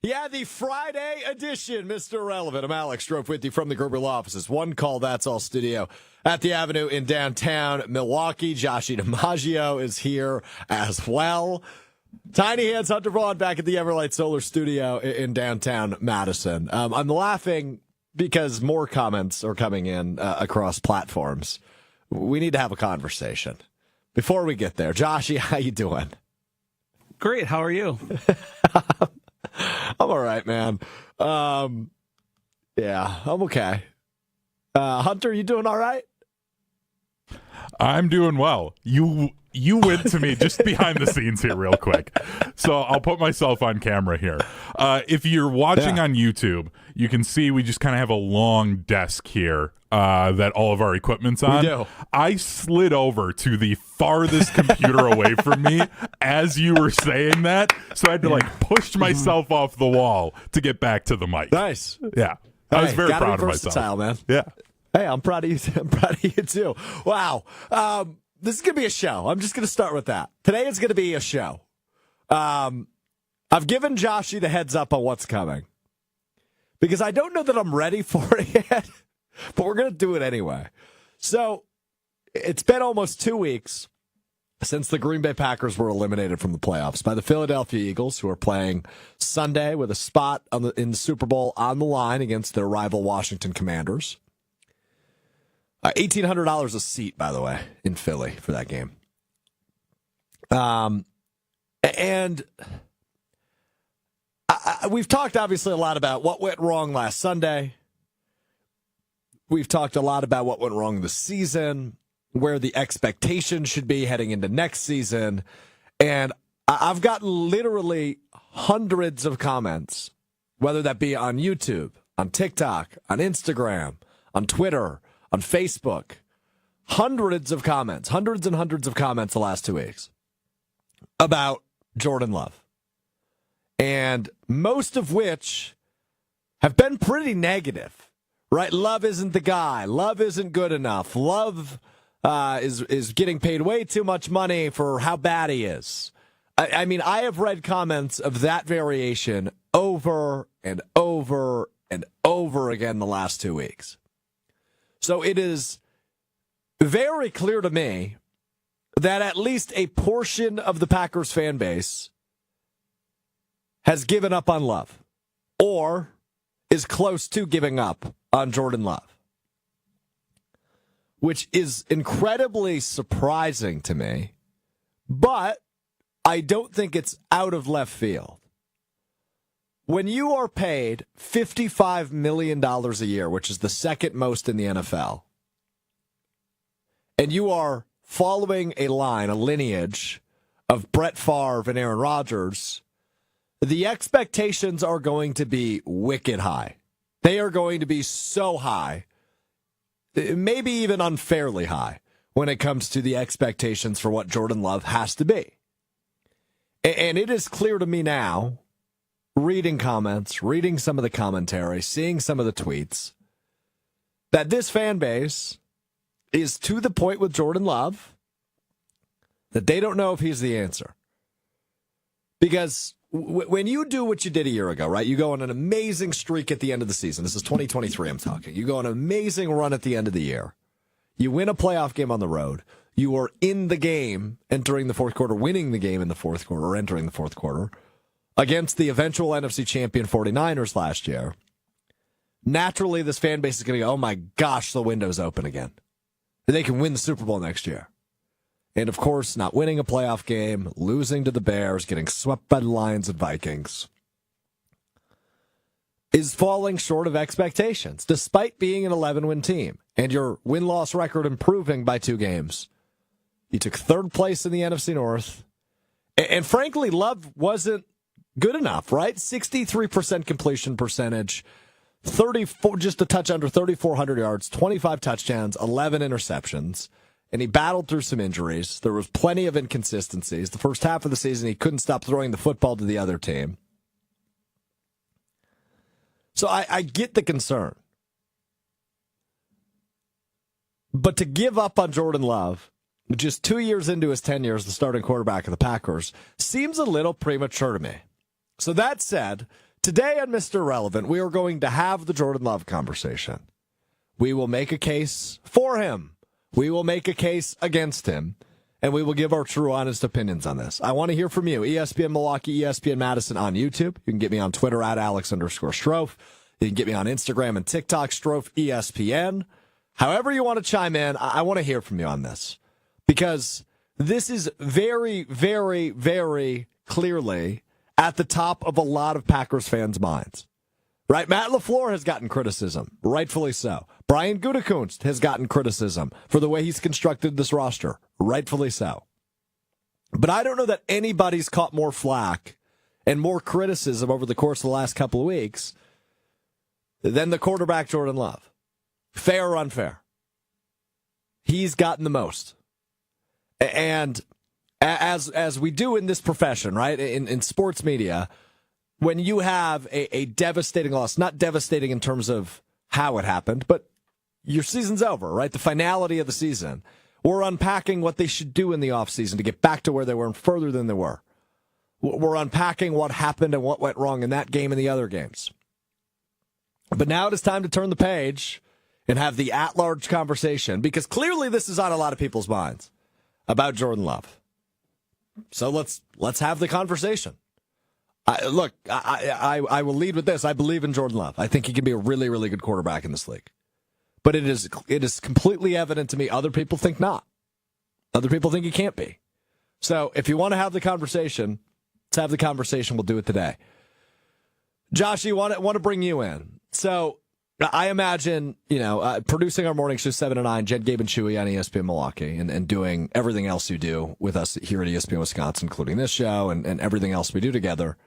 Yeah, the Friday edition, Mr. Relevant. I'm Alex Strouf with you from the Gerber Law Offices. One call, that's all studio at the Avenue in downtown Milwaukee. Joshie DiMaggio is here as well. Tiny Hands Hunter Vaughn back at the Everlight Solar Studio in downtown Madison. I'm laughing because more comments are coming in across platforms. We need to have a conversation. Before we get there, Joshie, how you doing? Great. How are you? I'm all right, man. Yeah, I'm okay. Hunter, you doing all right? I'm doing well. You went to me just behind the scenes here real quick. So I'll put myself on camera here. If you're watching on YouTube, you can see we just kind of have a long desk here that all of our equipment's on. We do. I slid over to the farthest computer away from me as you were saying that. So I had to push myself off the wall to get back to the mic. Nice. Yeah. I was very proud of versatile, myself. Man. Yeah. Hey, I'm proud of you. I'm proud of you too. Wow. This is going to be a show. I'm just going to start with that. Today is going to be a show. I've given Joshie the heads up on what's coming because I don't know that I'm ready for it yet, but we're going to do it anyway. So it's been almost 2 weeks since the Green Bay Packers were eliminated from the playoffs by the Philadelphia Eagles, who are playing Sunday with a spot in the Super Bowl on the line against their rival Washington Commanders. $1,800 a seat, by the way, in Philly for that game. And we've talked, obviously, a lot about what went wrong last Sunday. We've talked a lot about what went wrong this season, where the expectation should be heading into next season. And I've gotten literally hundreds of comments, whether that be on YouTube, on TikTok, on Instagram, on Twitter, on Facebook, hundreds and hundreds of comments the last 2 weeks about Jordan Love. And most of which have been pretty negative, right? Love isn't the guy. Love isn't good enough. Love is getting paid way too much money for how bad he is. I mean, I have read comments of that variation over and over and over again the last 2 weeks. So it is very clear to me that at least a portion of the Packers fan base has given up on Love or is close to giving up on Jordan Love, which is incredibly surprising to me, but I don't think it's out of left field. When you are paid $55 million a year, which is the second most in the NFL, and you are following a lineage of Brett Favre and Aaron Rodgers, the expectations are going to be wicked high. They are going to be so high, maybe even unfairly high, when it comes to the expectations for what Jordan Love has to be. And it is clear to me now, reading comments, reading some of the commentary, seeing some of the tweets, that this fan base is to the point with Jordan Love that they don't know if he's the answer. Because when you do what you did a year ago, right, you go on an amazing streak at the end of the season. This is 2023, I'm talking. You go on an amazing run at the end of the year. You win a playoff game on the road. You are in the game entering the fourth quarter, winning the game in the fourth quarter, or entering the fourth quarter, against the eventual NFC champion 49ers last year. Naturally, this fan base is going to go, oh my gosh, the window's open again. They can win the Super Bowl next year. And of course, not winning a playoff game, losing to the Bears, getting swept by the Lions and Vikings, is falling short of expectations, despite being an 11-win team and your win-loss record improving by 2 games. You took third place in the NFC North. And frankly, Love wasn't good enough, right? 63% completion percentage, 34, just a touch under 3,400 yards, 25 touchdowns, 11 interceptions. And he battled through some injuries. There was plenty of inconsistencies. The first half of the season, he couldn't stop throwing the football to the other team. So I get the concern. But to give up on Jordan Love, just 2 years into his tenure as the starting quarterback of the Packers, seems a little premature to me. So that said, Today on Mr. Relevant, we are going to have the Jordan Love conversation. We will make a case for him. We will make a case against him. And we will give our true, honest opinions on this. I want to hear from you. ESPN Milwaukee, ESPN Madison on YouTube. You can get me on Twitter at Alex_Strouf. You can get me on Instagram and TikTok, Strouf ESPN. However you want to chime in, I want to hear from you on this. Because this is very, very, very clearly at the top of a lot of Packers fans' minds. Right? Matt LaFleur has gotten criticism, rightfully so. Brian Gutekunst has gotten criticism for the way he's constructed this roster, rightfully so. But I don't know that anybody's caught more flack and more criticism over the course of the last couple of weeks than the quarterback Jordan Love. Fair or unfair? He's gotten the most. And as we do in this profession, right, in sports media, when you have a devastating loss, not devastating in terms of how it happened, but your season's over, right? The finality of the season. We're unpacking what they should do in the offseason to get back to where they were and further than they were. We're unpacking what happened and what went wrong in that game and the other games. But now it is time to turn the page and have the at-large conversation, because clearly this is on a lot of people's minds about Jordan Love. So let's have the conversation. I will lead with this. I believe in Jordan Love. I think he can be a really, really good quarterback in this league. But it is completely evident to me other people think not. Other people think he can't be. So if you want to have the conversation, let's have the conversation. We'll do it today. Josh, I want to bring you in. So I imagine, producing our morning show 7 to 9, Jed, Gabe, and Chewy on ESPN Milwaukee, and doing everything else you do with us here at ESPN Wisconsin, including this show and everything else we do together.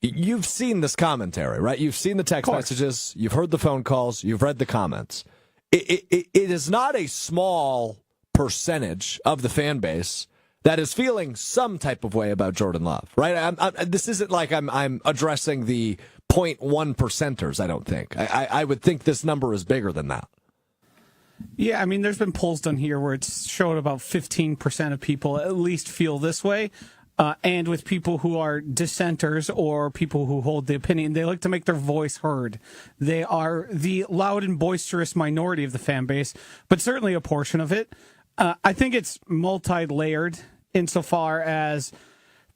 You've seen this commentary, right? You've seen the text messages. You've heard the phone calls. You've read the comments. It is not a small percentage of the fan base that is feeling some type of way about Jordan Love, right? This isn't like I'm addressing the 0.1 percenters, I don't think. I would think this number is bigger than that. Yeah, I mean, there's been polls done here where it's showed about 15% of people at least feel this way. And with people who are dissenters or people who hold the opinion, they like to make their voice heard. They are the loud and boisterous minority of the fan base, but certainly a portion of it. I think it's multi-layered insofar as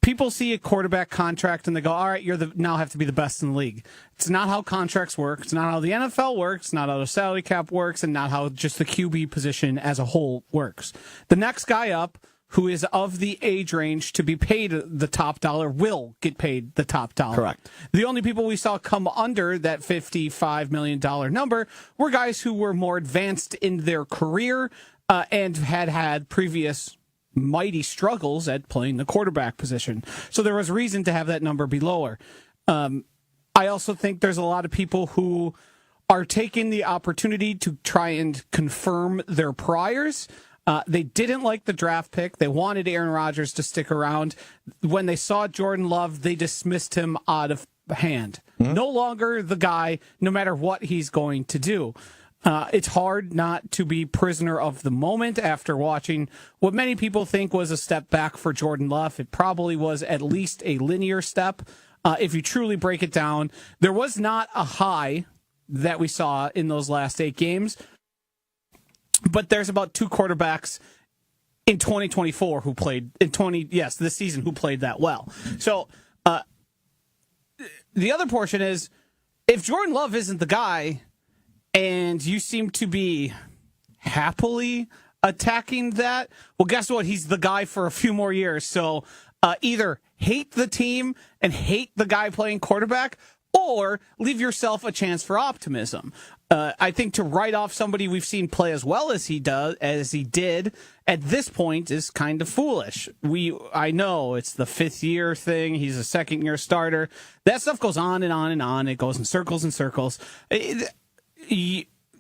people see a quarterback contract and they go, all right, now have to be the best in the league. It's not how contracts work. It's not how the NFL works. It's not how the salary cap works, and not how just the QB position as a whole works. The next guy up, who is of the age range to be paid the top dollar, will get paid the top dollar. Correct. The only people we saw come under that $55 million number were guys who were more advanced in their career and had previous mighty struggles at playing the quarterback position. So there was reason to have that number be lower. I also think there's a lot of people who are taking the opportunity to try and confirm their priors. They didn't like the draft pick. They wanted Aaron Rodgers to stick around. When they saw Jordan Love, they dismissed him out of hand. Mm-hmm. No longer the guy, no matter what he's going to do. It's hard not to be prisoner of the moment after watching what many people think was a step back for Jordan Love. It probably was at least a linear step. If you truly break it down, there was not a high that we saw in those last 8 games. But there's about 2 quarterbacks in 2024 who played this season who played that well. So the other portion is, if Jordan Love isn't the guy and you seem to be happily attacking that, well, guess what? He's the guy for a few more years. So either hate the team and hate the guy playing quarterback, or leave yourself a chance for optimism. I think to write off somebody we've seen play as well as he did at this point is kind of foolish. I know it's the 5th year thing. He's a 2nd year starter. That stuff goes on and on and on. It goes in circles and circles.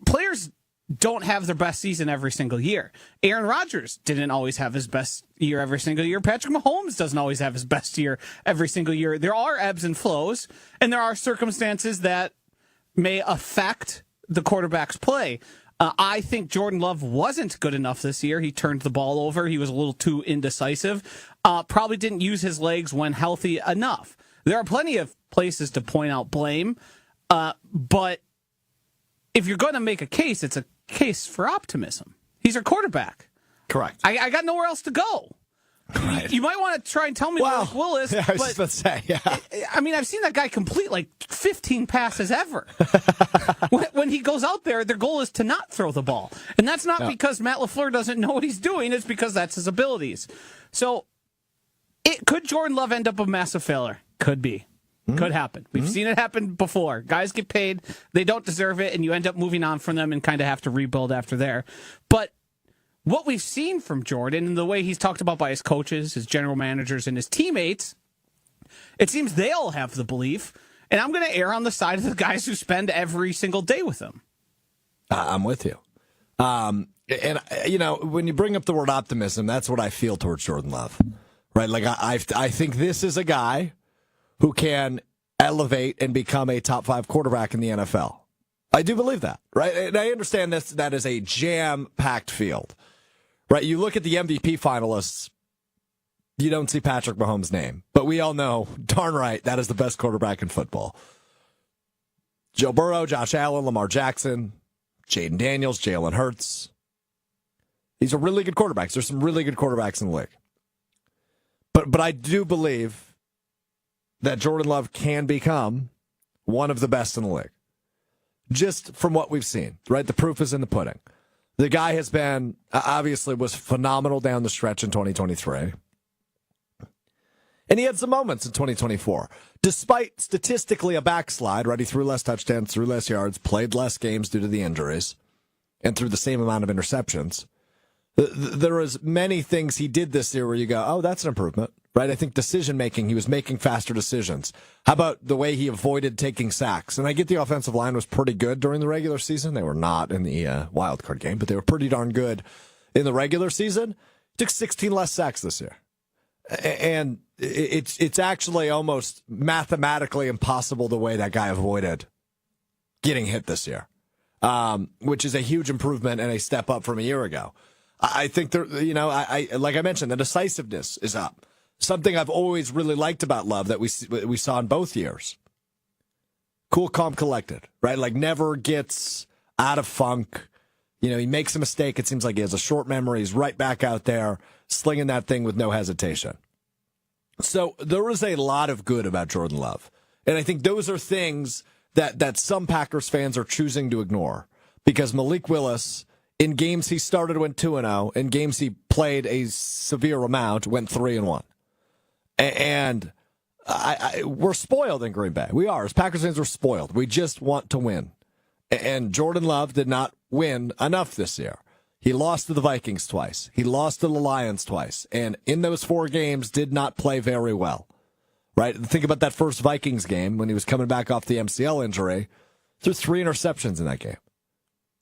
Players don't have their best season every single year. Aaron Rodgers didn't always have his best year every single year. Patrick Mahomes doesn't always have his best year every single year. There are ebbs and flows, and there are circumstances that may affect the quarterback's play. I think Jordan Love wasn't good enough this year. He turned the ball over. He was a little too indecisive. Probably didn't use his legs when healthy enough. There are plenty of places to point out blame, but if you're going to make a case, it's a case for optimism. He's our quarterback. Correct. I got nowhere else to go. Right. You might want to try and tell me Malik Willis. Yeah, I was just about to say, yeah. I mean, I've seen that guy complete like 15 passes ever. When he goes out there, their goal is to not throw the ball. And that's not because Matt LaFleur doesn't know what he's doing. It's because that's his abilities. So could Jordan Love end up a massive failure? Could be. Could happen. We've seen it happen before. Guys get paid, they don't deserve it, and you end up moving on from them and kind of have to rebuild after there. But what we've seen from Jordan and the way he's talked about by his coaches, his general managers, and his teammates, it seems they all have the belief, and I'm going to err on the side of the guys who spend every single day with him. I'm with you. And, you know, when you bring up the word optimism, that's what I feel towards Jordan Love. Right? Like, I think this is a guy who can elevate and become a top 5 quarterback in the NFL. I do believe that, right? And I understand that is a jam-packed field, right? You look at the MVP finalists, you don't see Patrick Mahomes' name, but we all know, darn right, that is the best quarterback in football. Joe Burrow, Josh Allen, Lamar Jackson, Jaden Daniels, Jalen Hurts. These are really good quarterbacks. There's some really good quarterbacks in the league. But I do believe that Jordan Love can become one of the best in the league. Just from what we've seen, right? The proof is in the pudding. The guy has been, obviously, was phenomenal down the stretch in 2023. And he had some moments in 2024. Despite statistically a backslide, right? He threw less touchdowns, threw less yards, played less games due to the injuries, and threw the same amount of interceptions. There is many things he did this year where you go, oh, that's an improvement, right? I think decision-making, he was making faster decisions. How about the way he avoided taking sacks? And I get the offensive line was pretty good during the regular season. They were not in the wild card game, but they were pretty darn good in the regular season. Took 16 less sacks this year. And it's actually almost mathematically impossible the way that guy avoided getting hit this year, which is a huge improvement and a step up from a year ago. I think I like I mentioned, the decisiveness is up. Something I've always really liked about Love that we saw in both years. Cool, calm, collected, right? Like never gets out of funk. You know, he makes a mistake. It seems like he has a short memory. He's right back out there slinging that thing with no hesitation. So there is a lot of good about Jordan Love. And I think those are things that some Packers fans are choosing to ignore because Malik Willis, in games he started, went 2-0. In games he played a severe amount, went 3-1. And we're spoiled in Green Bay. We are. As Packers fans, we're spoiled. We just want to win. And Jordan Love did not win enough this year. He lost to the Vikings twice. He lost to the Lions twice. And in those 4 games, did not play very well. Right? Think about that first Vikings game when he was coming back off the MCL injury. Threw 3 interceptions in that game.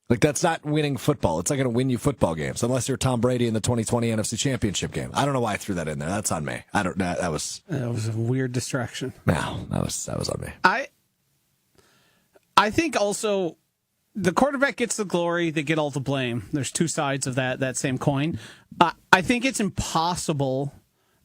Like, that's not winning football. It's not going to win you football games unless you're Tom Brady in the 2020 NFC Championship game. I don't know why I threw that in there. That's on me. That was a weird distraction. No, that was on me. I think also the quarterback gets the glory, they get all the blame. There's 2 sides of that same coin. I think it's impossible,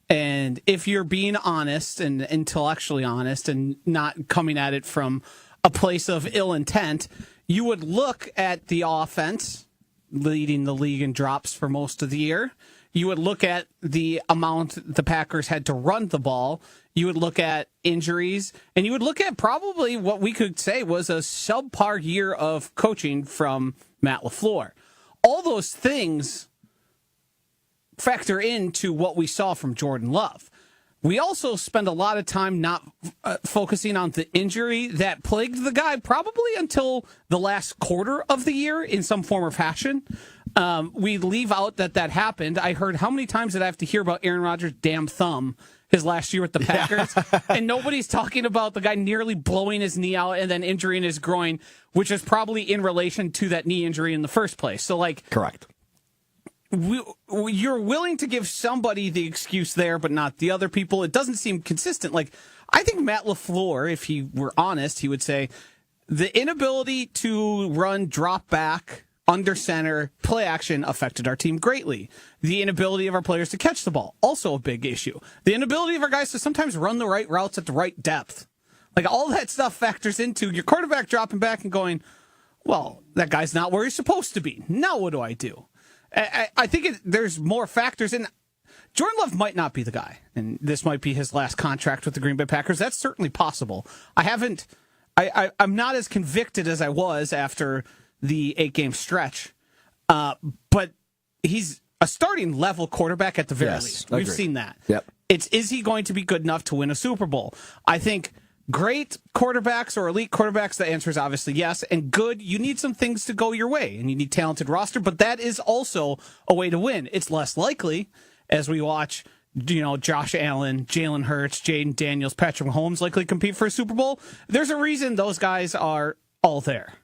and if you're being honest and intellectually honest and not coming at it from a place of ill intent, you would look at the offense leading the league in drops for most of the year. You would look at the amount the Packers had to run the ball. You would look at injuries, and you would look at probably what we could say was a subpar year of coaching from Matt LaFleur. All those things factor into what we saw from Jordan Love. We also spend a lot of time not focusing on the injury that plagued the guy probably until the last quarter of the year in some form or fashion. We leave out that happened. I heard how many times did I have to hear about Aaron Rodgers' damn thumb his last year with the Packers? Yeah. And nobody's talking about the guy nearly blowing his knee out and then injuring his groin, which is probably in relation to that knee injury in the first place. So, like, correct. You're willing to give somebody the excuse there, but not the other people. It doesn't seem consistent. Like, I think Matt LaFleur, if he were honest, he would say the inability to run drop back under center, play action affected our team greatly. The inability of our players to catch the ball, also a big issue. The inability of our guys to sometimes run the right routes at the right depth. Like, all that stuff factors into your quarterback dropping back and going, well, that guy's not where he's supposed to be. Now what do I do? I think there's more factors in. Jordan Love might not be the guy, and this might be his last contract with the Green Bay Packers. That's certainly possible. I'm not as convicted as I was after the 8-game stretch, but he's a starting level quarterback at the very least. We've seen that. Yep. Is he going to be good enough to win a Super Bowl? I think great quarterbacks or elite quarterbacks, the answer is obviously yes. And good, you need some things to go your way, and you need talented roster, but that is also a way to win. It's less likely as we watch, Josh Allen, Jalen Hurts, Jaden Daniels, Patrick Mahomes likely compete for a Super Bowl. There's a reason those guys are all there,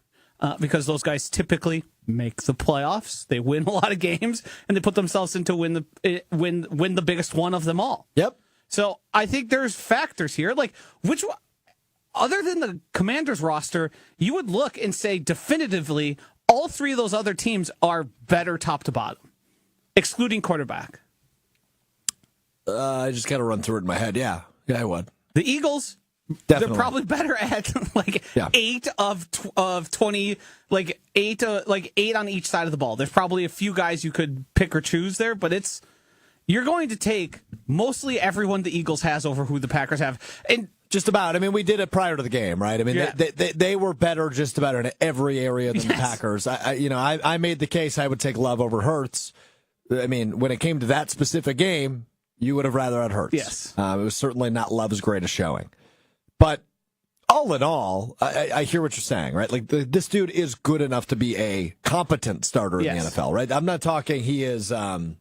because those guys typically make the playoffs. They win a lot of games, and they put themselves into win the biggest one of them all. Yep. So I think there's factors here. Like, which one, other than the Commanders roster, you would look and say definitively all three of those other teams are better top to bottom, excluding quarterback. I just got to run through it in my head. Yeah, I would. The Eagles, Definitely. They're probably better at 8 of 20, like 8 on each side of the ball. There's probably a few guys you could pick or choose there, but you're going to take mostly everyone the Eagles has over who the Packers have. And just about. I mean, we did it prior to the game, right? I mean, they were better just about in every area than the Packers. I made the case I would take Love over Hurts. I mean, when it came to that specific game, you would have rather had Hurts. Yes. It was certainly not Love's greatest showing. But all in all, I hear what you're saying, right? Like, this dude is good enough to be a competent starter in the NFL, right? I'm not talking he is, I'm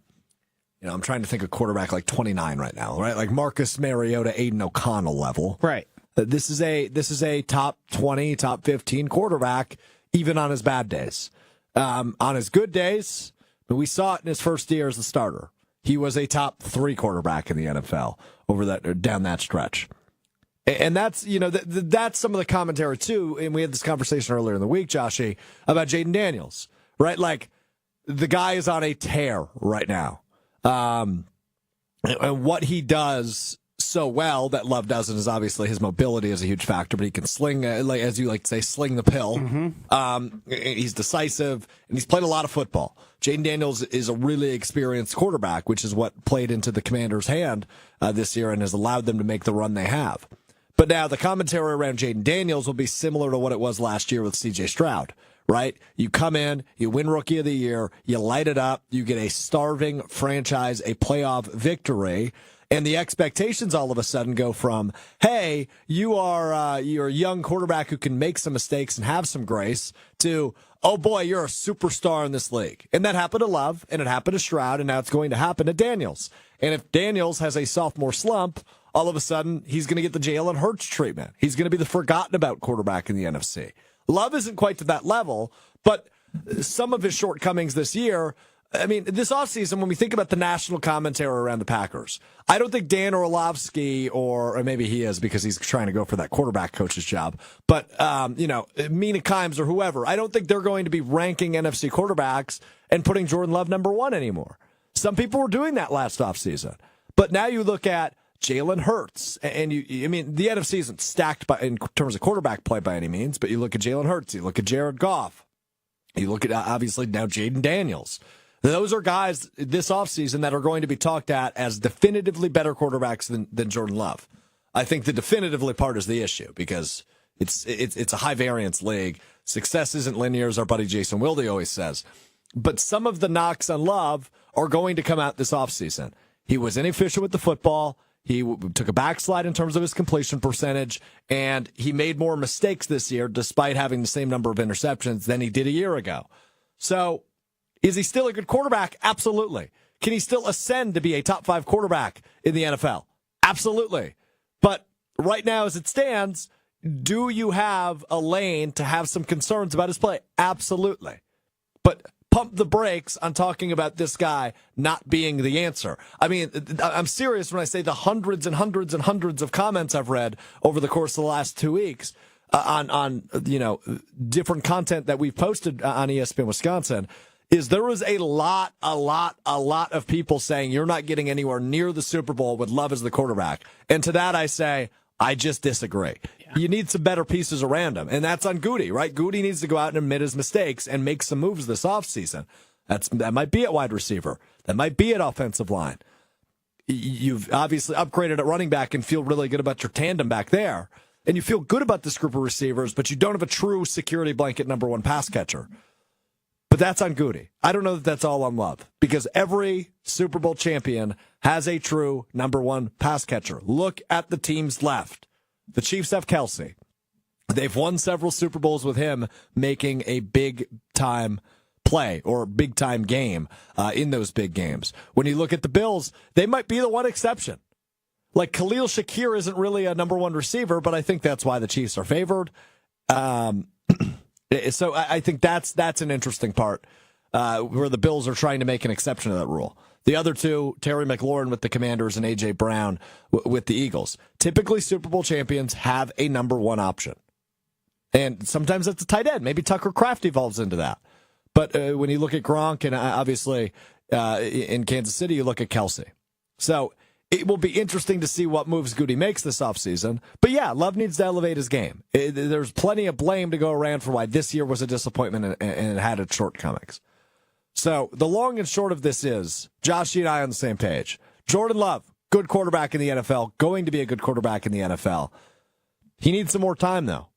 trying to think of quarterback like 29 right now, right? Like Marcus Mariota, Aiden O'Connell level. Right. This is a top 20, top 15 quarterback, even on his bad days. On his good days, but we saw it in his first year as a starter. He was a top 3 quarterback in the NFL down that stretch. And that's, that's some of the commentary too. And we had this conversation earlier in the week, Joshy, about Jaden Daniels, right? Like, the guy is on a tear right now. And what he does so well that Love doesn't is obviously his mobility is a huge factor, but he can sling, as you like to say, sling the pill. Mm-hmm. He's decisive, and he's played a lot of football. Jaden Daniels is a really experienced quarterback, which is what played into the Commanders' hand this year and has allowed them to make the run they have. But now the commentary around Jaden Daniels will be similar to what it was last year with C.J. Stroud, right? You come in, you win Rookie of the Year, you light it up, you get a starving franchise, a playoff victory, and the expectations all of a sudden go from, hey, you're a young quarterback who can make some mistakes and have some grace, to, oh boy, you're a superstar in this league. And that happened to Love, and it happened to Stroud, and now it's going to happen to Daniels. And if Daniels has a sophomore slump, all of a sudden he's going to get the Jalen Hurts treatment. He's going to be the forgotten about quarterback in the NFC. Love isn't quite to that level, but some of his shortcomings this year, I mean, this offseason, when we think about the national commentary around the Packers, I don't think Dan Orlovsky, or maybe he is because he's trying to go for that quarterback coach's job, but, Mina Kimes or whoever, I don't think they're going to be ranking NFC quarterbacks and putting Jordan Love number 1 anymore. Some people were doing that last offseason. But now you look at Jalen Hurts, and the NFC isn't stacked in terms of quarterback play by any means, but you look at Jalen Hurts, you look at Jared Goff, you look at, obviously, now Jaden Daniels. Those are guys this offseason that are going to be talked at as definitively better quarterbacks than Jordan Love. I think the definitively part is the issue, because it's a high variance league. Success isn't linear, as our buddy Jason Wilde always says. But some of the knocks on Love are going to come out this offseason. He was inefficient with the football. He took a backslide in terms of his completion percentage, and he made more mistakes this year despite having the same number of interceptions than he did a year ago. So, is he still a good quarterback? Absolutely. Can he still ascend to be a top 5 quarterback in the NFL? Absolutely. But right now, as it stands, do you have a lane to have some concerns about his play? Absolutely. But pump the brakes on talking about this guy not being the answer. I mean, I'm serious when I say the hundreds and hundreds and hundreds of comments I've read over the course of the last 2 weeks on different content that we've posted on ESPN Wisconsin is there was a lot of people saying you're not getting anywhere near the Super Bowl with Love as the quarterback. And to that I say, I just disagree. Yeah. You need some better pieces around him. And that's on Goody, right? Goody needs to go out and admit his mistakes and make some moves this offseason. That might be at wide receiver. That might be at offensive line. You've obviously upgraded at running back and feel really good about your tandem back there. And you feel good about this group of receivers, but you don't have a true security blanket number one pass catcher. But that's on Goody. I don't know that that's all on Love, because every Super Bowl champion has a true number one pass catcher. Look at the teams left. The Chiefs have Kelsey. They've won several Super Bowls with him making a big-time play or big-time game in those big games. When you look at the Bills, they might be the one exception. Like Khalil Shakir isn't really a number one receiver, but I think that's why the Chiefs are favored. So I think that's an interesting part where the Bills are trying to make an exception to that rule. The other two, Terry McLaurin with the Commanders and A.J. Brown with the Eagles. Typically, Super Bowl champions have a number one option. And sometimes it's a tight end. Maybe Tucker Kraft evolves into that. But when you look at Gronk and obviously in Kansas City, you look at Kelsey. So it will be interesting to see what moves Goody makes this offseason. But yeah, Love needs to elevate his game. There's plenty of blame to go around for why this year was a disappointment and it had its shortcomings. So the long and short of this is, Josh and I on the same page. Jordan Love, good quarterback in the NFL, going to be a good quarterback in the NFL. He needs some more time, though.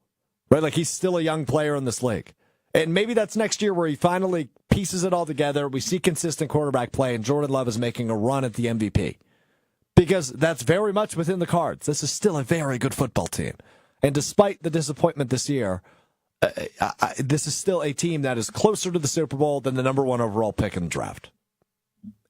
Right? Like, he's still a young player in this league. And maybe that's next year where he finally pieces it all together. We see consistent quarterback play, and Jordan Love is making a run at the MVP. Because that's very much within the cards. This is still a very good football team. And despite the disappointment this year, this is still a team that is closer to the Super Bowl than the number one overall pick in the draft.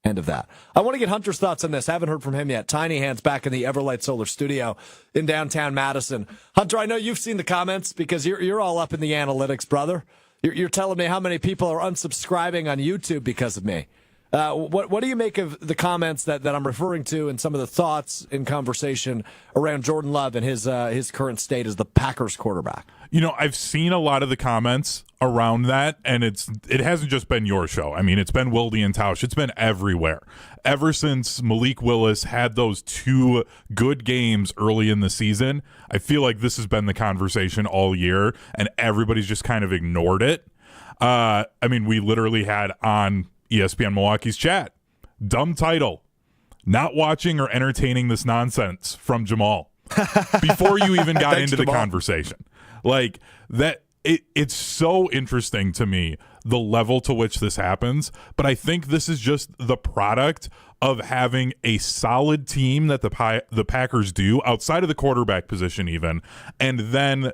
End of that. I want to get Hunter's thoughts on this. Haven't heard from him yet. Tiny Hands back in the Everlight Solar Studio in downtown Madison. Hunter, I know you've seen the comments because you're all up in the analytics, brother. You're telling me how many people are unsubscribing on YouTube because of me. What do you make of the comments that I'm referring to and some of the thoughts in conversation around Jordan Love and his current state as the Packers quarterback? You know, I've seen a lot of the comments around that, and it hasn't just been your show. I mean, it's been Wildy and Tausch. It's been everywhere. Ever since Malik Willis had those two good games early in the season, I feel like this has been the conversation all year, and everybody's just kind of ignored it. I mean, we literally had on ESPN Milwaukee's chat, dumb title, not watching or entertaining this nonsense from Jamal before you even got into the conversation. Like that, it's so interesting to me, the level to which this happens. But I think this is just the product of having a solid team that the Packers do outside of the quarterback position even, and then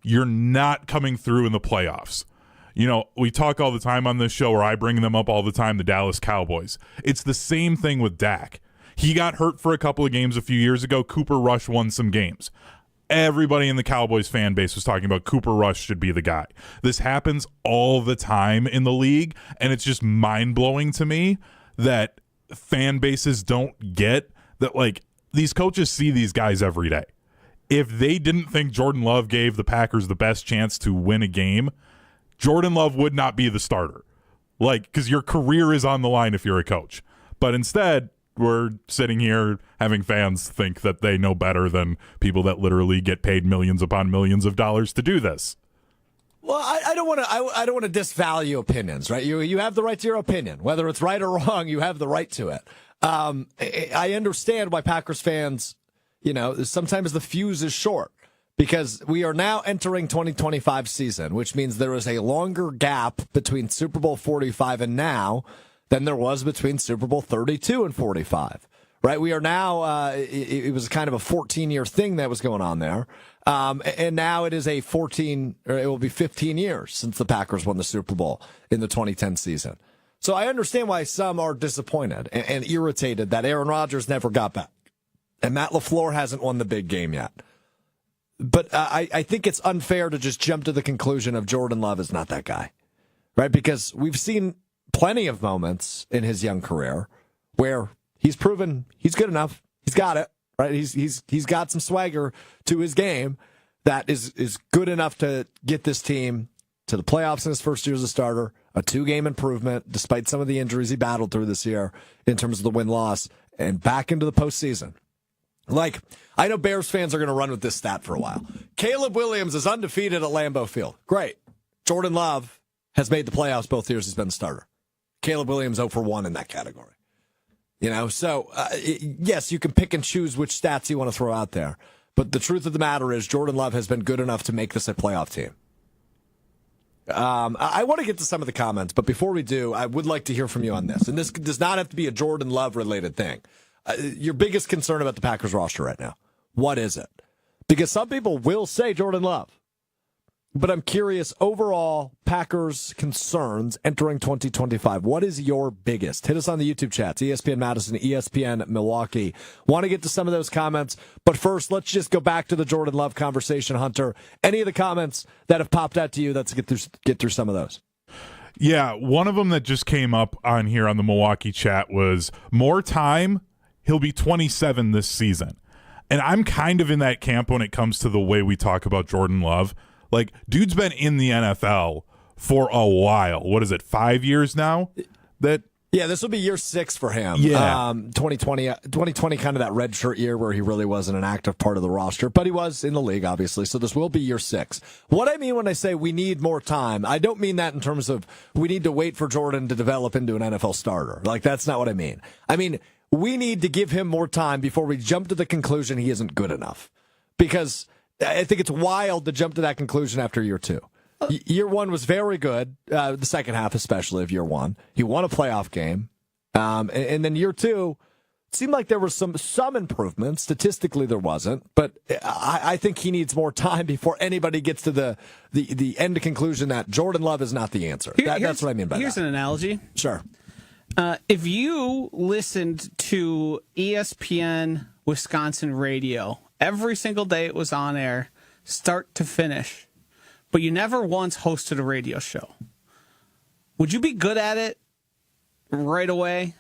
you're not coming through in the playoffs. You know, we talk all the time on this show, or I bring them up all the time, the Dallas Cowboys. It's the same thing with Dak. He got hurt for a couple of games a few years ago. Cooper Rush won some games. Everybody in the Cowboys fan base was talking about Cooper Rush should be the guy. This happens all the time in the league, and it's just mind-blowing to me that fan bases don't get that, like, these coaches see these guys every day. If they didn't think Jordan Love gave the Packers the best chance to win a game, Jordan Love would not be the starter. Like, because your career is on the line if you're a coach. But instead, we're sitting here having fans think that they know better than people that literally get paid millions upon millions of dollars to do this. Well, I don't want to disvalue opinions, right? You have the right to your opinion, whether it's right or wrong. You have the right to it. I understand why Packers fans, sometimes the fuse is short because we are now entering 2025 season, which means there is a longer gap between Super Bowl 45 and now than there was between Super Bowl 32 and 45, right? We are now, it was kind of a 14-year thing that was going on there. And now it is it will be 15 years since the Packers won the Super Bowl in the 2010 season. So I understand why some are disappointed and irritated that Aaron Rodgers never got back and Matt LaFleur hasn't won the big game yet. But I think it's unfair to just jump to the conclusion of Jordan Love is not that guy, right? Because we've seen plenty of moments in his young career where he's proven he's good enough. He's got it, right? He's got some swagger to his game that is good enough to get this team to the playoffs in his first year as a starter, a 2-game improvement, despite some of the injuries he battled through this year in terms of the win-loss, and back into the postseason. Like, I know Bears fans are going to run with this stat for a while. Caleb Williams is undefeated at Lambeau Field. Great. Jordan Love has made the playoffs both years he's been the starter. Caleb Williams 0 for 1 in that category. So, yes, you can pick and choose which stats you want to throw out there. But the truth of the matter is Jordan Love has been good enough to make this a playoff team. I want to get to some of the comments, but before we do, I would like to hear from you on this. And this does not have to be a Jordan Love-related thing. Your biggest concern about the Packers roster right now, what is it? Because some people will say Jordan Love. But I'm curious, overall, Packers concerns entering 2025. What is your biggest? Hit us on the YouTube chats, ESPN Madison, ESPN Milwaukee. Want to get to some of those comments. But first, let's just go back to the Jordan Love conversation, Hunter. Any of the comments that have popped out to you, let's get through some of those. Yeah, one of them that just came up on here on the Milwaukee chat was more time. He'll be 27 this season. And I'm kind of in that camp when it comes to the way we talk about Jordan Love. Like, dude's been in the NFL for a while. What is it, 5 years now? Yeah, this will be year 6 for him. Yeah. 2020 kind of that red shirt year where he really wasn't an active part of the roster, but he was in the league, obviously, so this will be year 6. What I mean when I say we need more time, I don't mean that in terms of we need to wait for Jordan to develop into an NFL starter. Like, that's not what I mean. I mean, we need to give him more time before we jump to the conclusion he isn't good enough. Because I think it's wild to jump to that conclusion after year 2. Year 1 was very good, the second half especially of year 1. He won a playoff game. And then year 2, it seemed like there were some improvements. Statistically, there wasn't. But I think he needs more time before anybody gets to the end conclusion that Jordan Love is not the answer. That's what I mean by that. Here's an analogy. Sure. If you listened to ESPN Wisconsin radio every single day it was on air, start to finish, but you never once hosted a radio show, would you be good at it right away?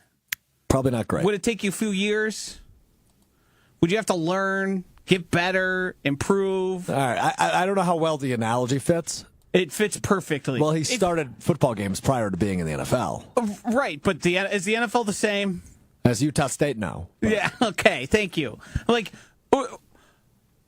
Probably not great. Would it take you a few years? Would you have to learn, get better, improve? All right. I don't know how well the analogy fits. It fits perfectly. Well, he started football games prior to being in the NFL. Right, but is the NFL the same? As Utah State now. Yeah, okay, thank you. Like,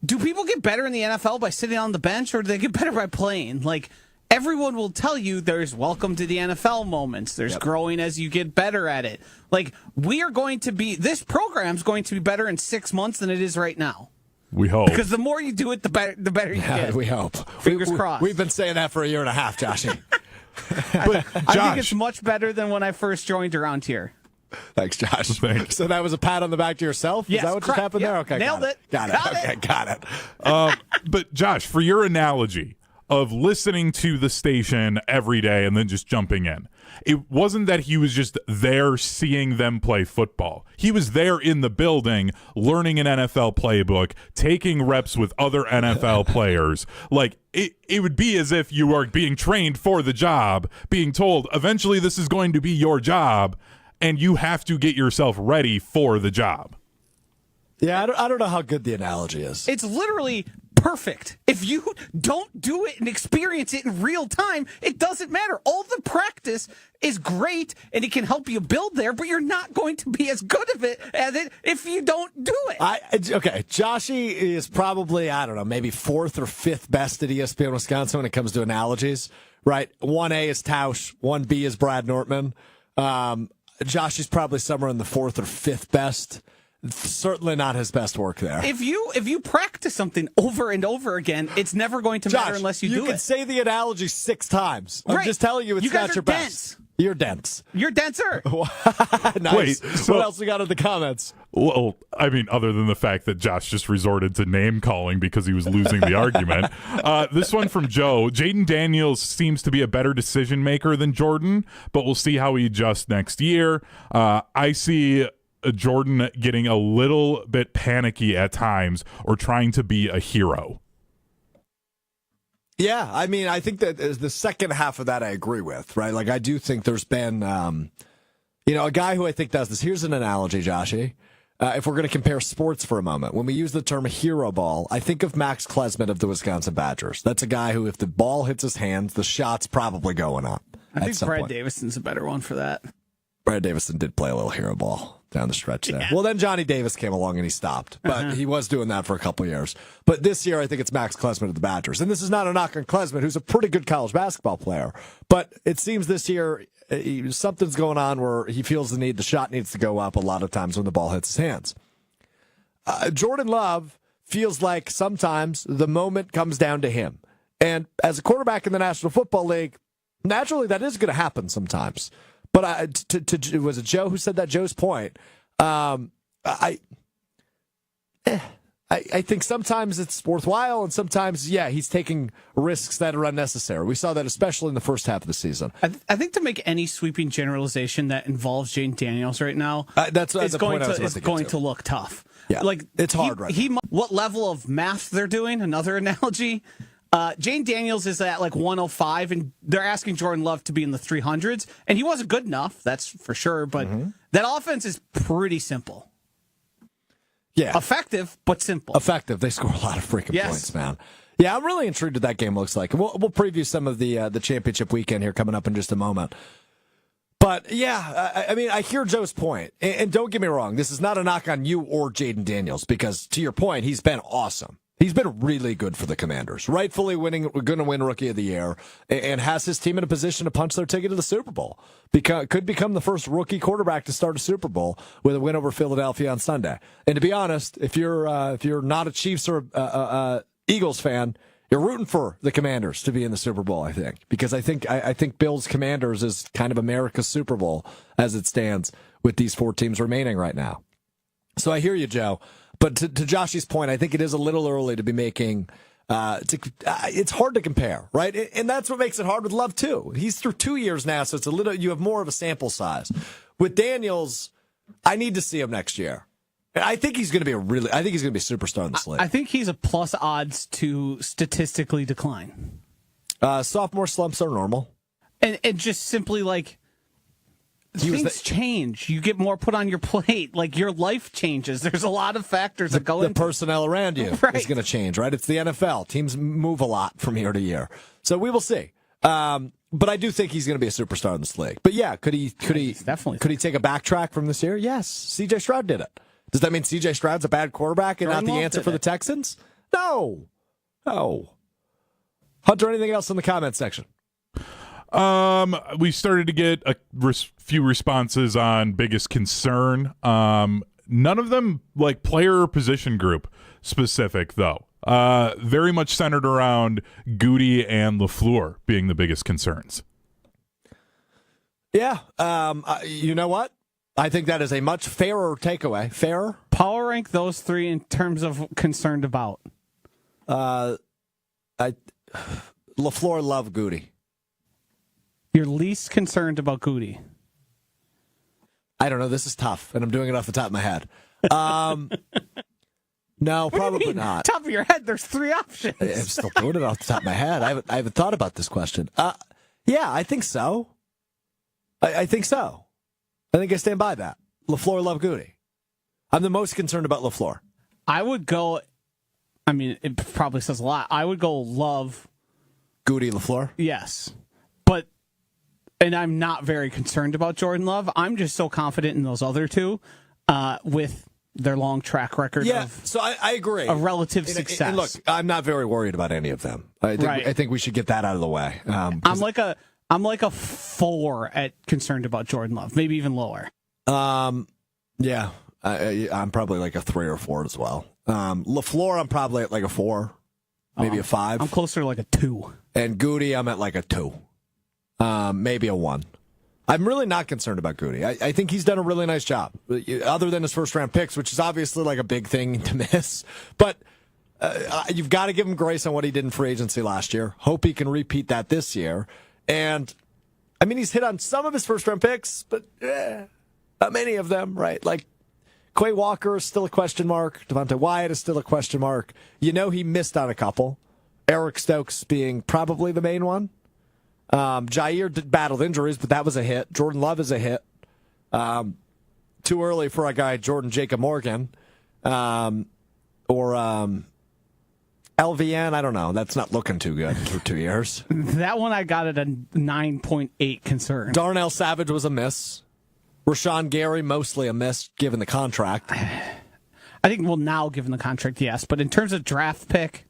do people get better in the NFL by sitting on the bench, or do they get better by playing? Like, everyone will tell you there's welcome to the NFL moments. There's growing as you get better at it. Like, this program's going to be better in 6 months than it is right now. We hope. Because the more you do it, the better you get. We hope. Fingers crossed. We've been saying that for a year and a half, Joshy. But I think it's much better than when I first joined around here. Thanks, Josh. Thanks. So that was a pat on the back to yourself? Yes, Is that what just happened there? Okay, nailed it. Got it. Okay, got it. But Josh, for your analogy of listening to the station every day and then just jumping in, it wasn't that he was just there seeing them play football. He was there in the building learning an NFL playbook, taking reps with other NFL players. Like, it would be as if you are being trained for the job, being told eventually this is going to be your job, and you have to get yourself ready for the job. Yeah, I don't know how good the analogy is. It's literally perfect. If you don't do it and experience it in real time, it doesn't matter. All the practice is great, and it can help you build there, but you're not going to be as good of it at it if you don't do it. Okay, Joshy is probably, I don't know, maybe 4th or 5th best at ESPN Wisconsin when it comes to analogies, right? 1A is Tausch, 1B is Brad Nortman. Josh is probably somewhere in the 4th or 5th best. Certainly not his best work there. If you practice something over and over again, it's never going to matter unless you do it. You can say the analogy 6 times. I'm just telling you, it's not your best. You're dense. You're denser. Nice. Wait, so, what else we got in the comments? Well, I mean, other than the fact that Josh just resorted to name calling because he was losing the argument. This one from Joe. Jaden Daniels seems to be a better decision maker than Jordan, but we'll see how he adjusts next year. I see Jordan getting a little bit panicky at times or trying to be a hero. Yeah, I mean, I think that the second half of that I agree with, right? Like, I do think there's been, a guy who I think does this. Here's an analogy, Joshy. if we're going to compare sports for a moment, when we use the term hero ball, I think of Max Klesmit of the Wisconsin Badgers. That's a guy who, if the ball hits his hands, the shot's probably going up. I think Brad Davison's a better one for that. Brad Davison did play a little hero ball down the stretch there. Yeah. Well, then Johnny Davis came along and he stopped, but he was doing that for a couple years. But this year, I think it's Max Klesmit of the Badgers. And this is not a knock on Klesmit, who's a pretty good college basketball player. But it seems this year, something's going on where he feels the shot needs to go up a lot of times when the ball hits his hands. Jordan Love feels like sometimes the moment comes down to him. And as a quarterback in the National Football League, naturally that is going to happen sometimes. But was it Joe who said that? Joe's point. I think sometimes it's worthwhile, and sometimes, he's taking risks that are unnecessary. We saw that especially in the first half of the season. I think to make any sweeping generalization that involves Jaden Daniels right now, it's going to look tough. Yeah, it's hard right now. What level of math they're doing, another analogy, Jane Daniels is at like 105, and they're asking Jordan Love to be in the 300s, and he wasn't good enough, that's for sure, but that offense is pretty simple. Yeah. Effective, but simple. Effective. They score a lot of freaking points, man. Yeah, I'm really intrigued what that game looks like. We'll preview some of the championship weekend here coming up in just a moment. But, I hear Joe's point. And don't get me wrong, this is not a knock on you or Jaden Daniels, because to your point, he's been awesome. He's been really good for the Commanders, rightfully going to win Rookie of the Year, and has his team in a position to punch their ticket to the Super Bowl. Could become the first rookie quarterback to start a Super Bowl with a win over Philadelphia on Sunday. And to be honest, if you're not a Chiefs or Eagles fan, you're rooting for the Commanders to be in the Super Bowl, I think, because I think Bills Commanders is kind of America's Super Bowl as it stands with these four teams remaining right now. So I hear you, Joe. But to Josh's point, I think it is a little early to be making. It's hard to compare, right? And that's what makes it hard with Love too. He's through 2 years now, so you have more of a sample size. With Daniels, I need to see him next year. I think he's going to be I think he's going to be a superstar in this league. I think he's a plus odds to statistically decline. Sophomore slumps are normal, and just simply like. Things change. You get more put on your plate. Like, your life changes. There's a lot of factors that go into the personnel around you is going to change, right? It's the NFL. Teams move a lot from year to year. So we will see. But I do think he's going to be a superstar in this league. But could he take a backtrack from this year? Yes. C.J. Stroud did it. Does that mean C.J. Stroud's a bad quarterback and not the answer for the Texans? No. Hunter, anything else in the comment section? We started to get a few responses on biggest concern. None of them like player or position group specific, though. Very much centered around Goody and LaFleur being the biggest concerns. Yeah. You know what? I think that is a much fairer takeaway. Fairer? Power rank those three in terms of concerned about. LaFleur, Love, Goody. You're least concerned about Goody. I don't know. This is tough, and I'm doing it off the top of my head. No, probably not. Top of your head, there's three options. I'm still doing it off the top of my head. I haven't thought about this question. Yeah, I think so. I think so. I think I stand by that. LaFleur, Love, Goody. I'm the most concerned about LaFleur. I would go, I mean, it probably says a lot. I would go Love. Goody, LaFleur? Yes. But, and I'm not very concerned about Jordan Love. I'm just so confident in those other two with their long track record so I agree. Of relative success. And look, I'm not very worried about any of them. I think we should get that out of the way. I'm like a 4 at concerned about Jordan Love, maybe even lower. Yeah, I'm probably like a 3 or 4 as well. LaFleur, I'm probably at like a 4, maybe a 5. I'm closer to like a 2. And Goody, I'm at like a 2, maybe a 1. I'm really not concerned about Goody. I think he's done a really nice job, other than his first-round picks, which is obviously like a big thing to miss. But you've got to give him grace on what he did in free agency last year. Hope he can repeat that this year. And, I mean, he's hit on some of his first-round picks, but not many of them, right? Like, Quay Walker is still a question mark. Devontae Wyatt is still a question mark. You know he missed on a couple. Eric Stokes being probably the main one. Jair battled injuries, but that was a hit. Jordan Love is a hit. too early for a guy, Jordan Jacob Morgan, or LVN. I don't know. That's not looking too good for 2 years. That one I got at a 9.8 concern. Darnell Savage was a miss. Rashawn Gary, mostly a miss, given the contract. I think, well, now given the contract, yes. But in terms of draft pick,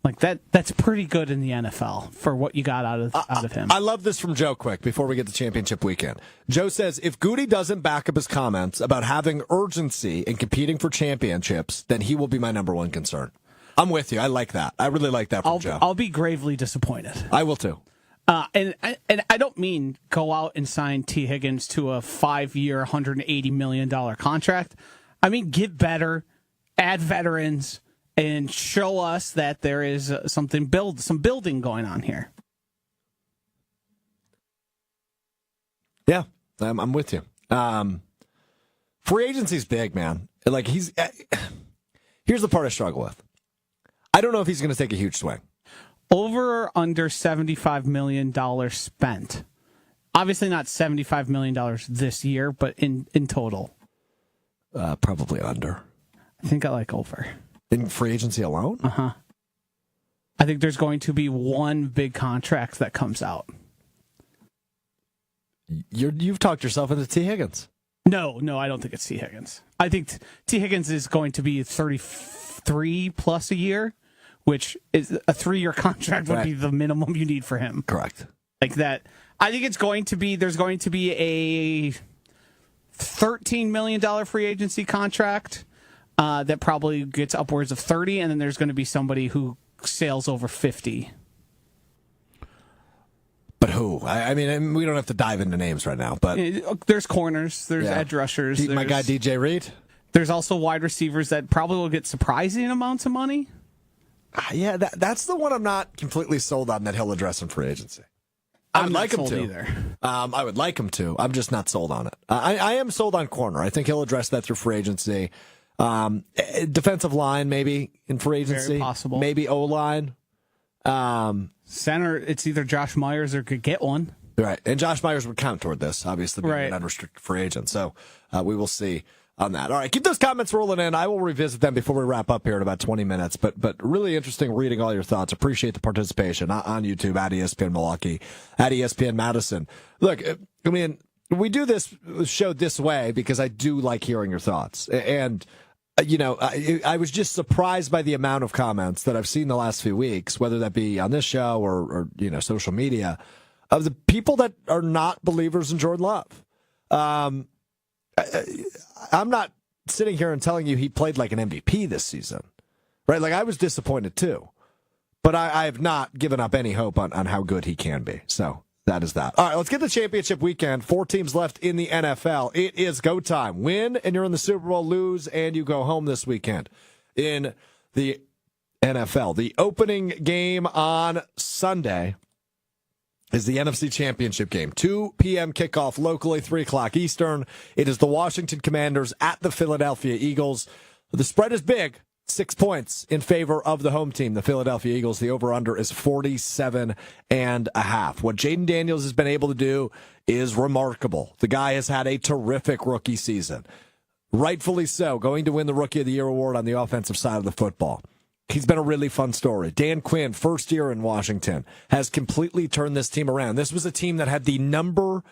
like that's pretty good in the NFL for what you got out of him. I love this from Joe quick before we get to championship weekend. Joe says, if Goody doesn't back up his comments about having urgency in competing for championships, then he will be my number one concern. I'm with you. I like that. I really like that from Joe. I'll be gravely disappointed. I will too. And I don't mean go out and sign T. Higgins to a 5-year, $180 million contract. I mean, get better, add veterans, and show us that there is some building going on here. Yeah, I'm with you. Free agency's big, man. Like here's the part I struggle with. I don't know if he's going to take a huge swing. Over or under $75 million spent. Obviously not $75 million this year, but in total. Probably under. I think I like over. In free agency alone? Uh-huh. I think there's going to be one big contract that comes out. You've talked yourself into T. Higgins. No, I don't think it's T. Higgins. I think T. Higgins is going to be 33 plus a year, which is a 3-year contract would be the minimum you need for him. Correct. Like that. I think there's going to be a $13 million free agency contract that probably gets upwards of 30, and then there's going to be somebody who sails over 50. But who? I mean, we don't have to dive into names right now, but there's corners, there's edge rushers. My guy DJ Reed. There's also wide receivers that probably will get surprising amounts of money. Yeah, that's the one I'm not completely sold on that he'll address in free agency. I would like him to either. I would like him to. I'm just not sold on it. I am sold on corner. I think he'll address that through free agency. Defensive line, maybe in free agency. Very possible. Maybe O-line. Center, it's either Josh Myers or could get one. Right. And Josh Myers would count toward this, obviously, being an unrestricted free agent. So we will see on that. All right. Keep those comments rolling in. I will revisit them before we wrap up here in about 20 minutes. But really interesting reading all your thoughts. Appreciate the participation on YouTube at ESPN Milwaukee, at ESPN Madison. Look, I mean, we do this show this way because I do like hearing your thoughts. And I was just surprised by the amount of comments that I've seen the last few weeks, whether that be on this show or social media, of the people that are not believers in Jordan Love. I'm not sitting here and telling you he played like an MVP this season, right? Like I was disappointed too, but I have not given up any hope on how good he can be. So that is that. All right, let's get to championship weekend. 4 teams left in the NFL. It is go time. Win, and you're in the Super Bowl. Lose, and you go home this weekend in the NFL. The opening game on Sunday is the NFC Championship game. 2 p.m. kickoff locally, 3 o'clock Eastern. It is the Washington Commanders at the Philadelphia Eagles. The spread is big. 6 points in favor of the home team, the Philadelphia Eagles. The over-under is 47.5. What Jaden Daniels has been able to do is remarkable. The guy has had a terrific rookie season. Rightfully so, going to win the Rookie of the Year award on the offensive side of the football. He's been a really fun story. Dan Quinn, first year in Washington, has completely turned this team around. This was a team that had the number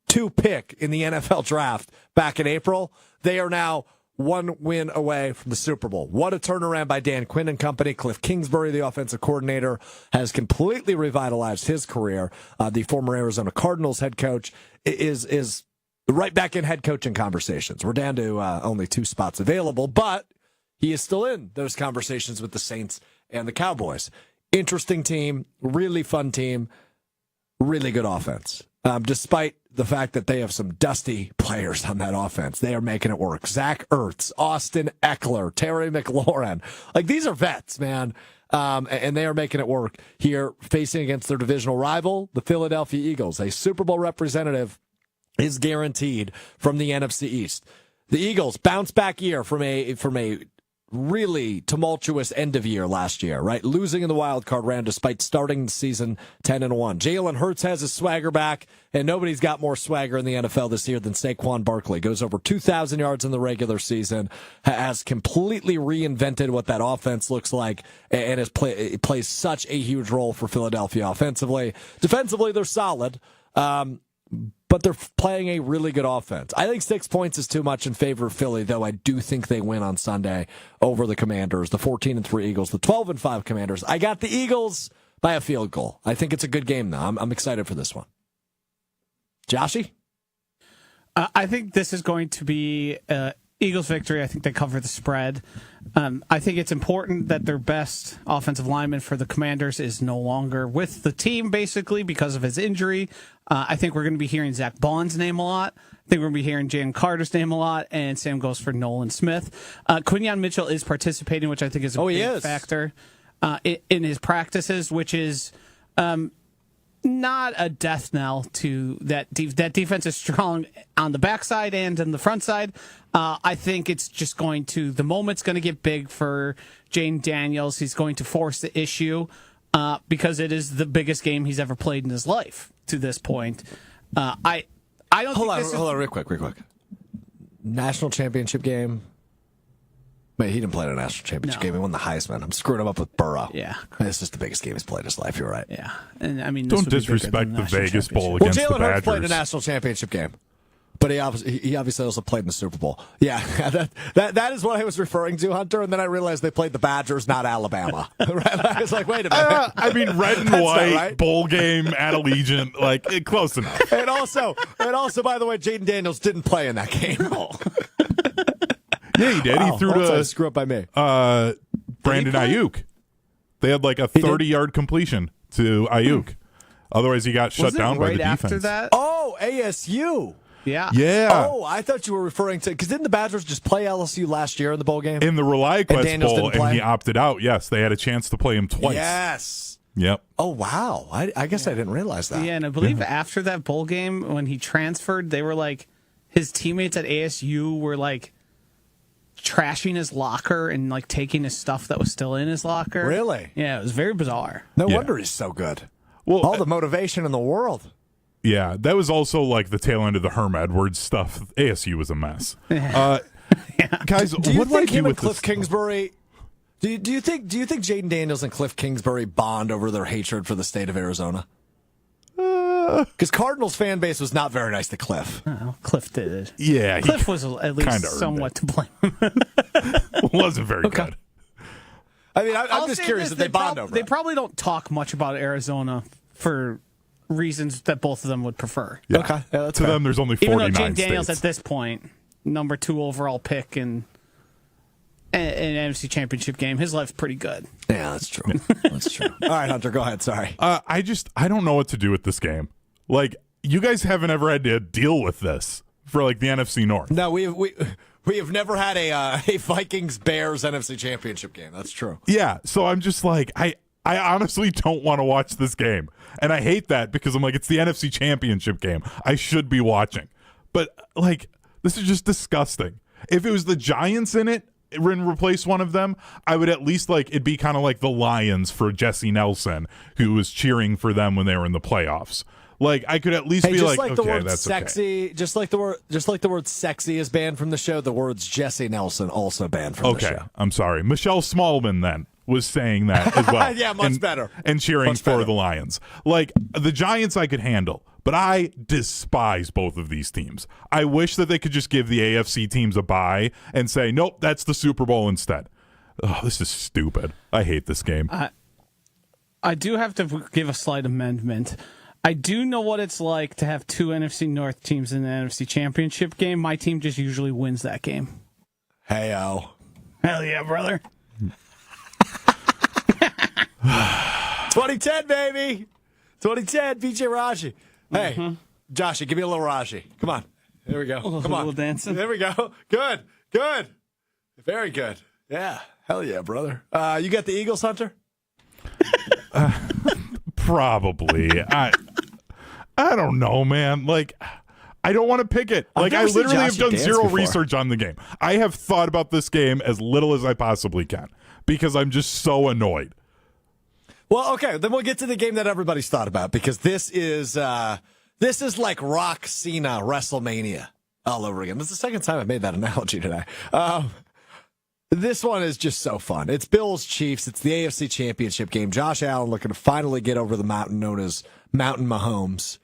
2 pick in the NFL draft back in April. They are now 1 win away from the Super Bowl. What a turnaround by Dan Quinn and company. Cliff Kingsbury, the offensive coordinator, has completely revitalized his career. The former Arizona Cardinals head coach is right back in head coaching conversations. We're down to only 2 spots available, but he is still in those conversations with the Saints and the Cowboys. Interesting team, really fun team, really good offense. Despite the fact that they have some dusty players on that offense, they are making it work. Zach Ertz, Austin Eckler, Terry McLaurin. Like, these are vets, man. And they are making it work here, facing against their divisional rival, the Philadelphia Eagles. A Super Bowl representative is guaranteed from the NFC East. The Eagles bounce back year from a really tumultuous end of year last year, right? Losing in the wild card round despite starting the season 10-1. Jalen Hurts has his swagger back, and nobody's got more swagger in the NFL this year than Saquon Barkley. Goes over 2,000 yards in the regular season, has completely reinvented what that offense looks like, and plays such a huge role for Philadelphia offensively. Defensively, they're solid. But they're playing a really good offense. I think 6 points is too much in favor of Philly, though I do think they win on Sunday over the Commanders, the 14-3 Eagles, the 12-5 Commanders. I got the Eagles by a field goal. I think it's a good game, though. I'm excited for this one. Joshy? I think this is going to be Eagles victory. I think they cover the spread. I think it's important that their best offensive lineman for the Commanders is no longer with the team, basically, because of his injury. I think we're going to be hearing Zach Bond's name a lot. I think we're going to be hearing Jalen Carter's name a lot, and same goes for Nolan Smith. Quinyon Mitchell is participating, which I think is a big factor in his practices, which is not a death knell to that. That defense is strong on the backside and on the front side. I think it's just the moment's going to get big for Jane Daniels. He's going to force the issue because it is the biggest game he's ever played in his life to this point. I don't hold on, real quick. National championship game. Wait, he didn't play in a national championship game. He won the Heisman. I'm screwing him up with Burrow. Yeah. It's just the biggest game he's played in his life. You're right. Yeah. And I mean, don't disrespect the Vegas Bowl against the Jalen Badgers. Hurts played in a national championship game, but he obviously also played in the Super Bowl. Yeah, that is what I was referring to, Hunter. And then I realized they played the Badgers, not Alabama. Right? I was like, wait a minute. I mean, red and white right. Bowl game at Allegiant, like close enough. And also, by the way, Jaden Daniels didn't play in that game. Yeah, he did. He threw to screw up by me. Brandon Ayuk. They had like a 30-yard completion to Ayuk. Otherwise, he got shut down by the defense. After that? Oh, ASU. Yeah. Yeah. Oh, I thought you were referring to because didn't the Badgers just play LSU last year in the bowl game? In the ReliaQuest Bowl, and he opted out. Yes, they had a chance to play him twice. Yes. Yep. Oh, wow. I guess I didn't realize that. Yeah, and I believe after that bowl game, when he transferred, they were like, his teammates at ASU were like, trashing his locker and like taking his stuff that was still in his locker. Really? Yeah, it was very bizarre. No wonder he's so good. Well, all the motivation in the world. Yeah, that was also like the tail end of the Herm Edwards stuff. ASU was a mess. Guys, do you what think do I do him with and Cliff this? Kingsbury? Do you think Jaden Daniels and Cliff Kingsbury bond over their hatred for the state of Arizona? Because Cardinals fan base was not very nice to Cliff. Oh, Cliff did it. Yeah, Cliff was at least somewhat to blame. Wasn't very good. I mean, I'm just curious if they bond over They it. probably don't talk much about Arizona for reasons that both of them would prefer. Yeah. Okay, yeah, that's to fair. them, there's only Even 49 though Jane Daniels states. at this point, number 2 overall pick in an NFC Championship game, his life's pretty good. Yeah, that's true. That's true. All right, Hunter, go ahead. Sorry. I don't know what to do with this game. Like, you guys haven't ever had to deal with this for like the NFC North. No, we have never had a Vikings Bears NFC Championship game. That's true. Yeah, so I'm just like I honestly don't want to watch this game, and I hate that because I'm like it's the NFC Championship game. I should be watching, but like this is just disgusting. If it was the Giants in it and replace one of them, I would at least like it'd be kind of like the Lions for Jesse Nelson, who was cheering for them when they were in the playoffs. Like I could at least be like, the okay, word that's sexy. okay. Just like the word sexy is banned from the show. The words Jesse Nelson also banned from the show. Okay, I'm sorry. Michelle Smallman then was saying that as well. Yeah, much better. And cheering Much for better. the Lions. Like the Giants I could handle, but I despise both of these teams. I wish that they could just give the AFC teams a bye and say, nope, that's the Super Bowl instead. Oh, this is stupid. I hate this game. I do have to give a slight amendment. I do know what it's like to have 2 NFC North teams in the NFC Championship game. My team just usually wins that game. Hey-o. Hell yeah, brother. 2010, baby. 2010, BJ Raji. Hey, Joshy, give me a little Raji. Come on. There we go. Come on. A little dancing. There we go. Good. Very good. Yeah. Hell yeah, brother. You got the Eagles, Hunter? Probably. I don't know, man. Like, I don't want to pick it. I've Like, I never seen literally have Joshy done dance zero before. research on the game. I have thought about this game as little as I possibly can because I'm just so annoyed. Well, okay, then we'll get to the game that everybody's thought about because this is like Rock Cena WrestleMania all over again. This is the second time I've made that analogy today. This one is just so fun. It's Bills Chiefs. It's the AFC Championship game. Josh Allen looking to finally get over the mountain known as Mountain Mahomes.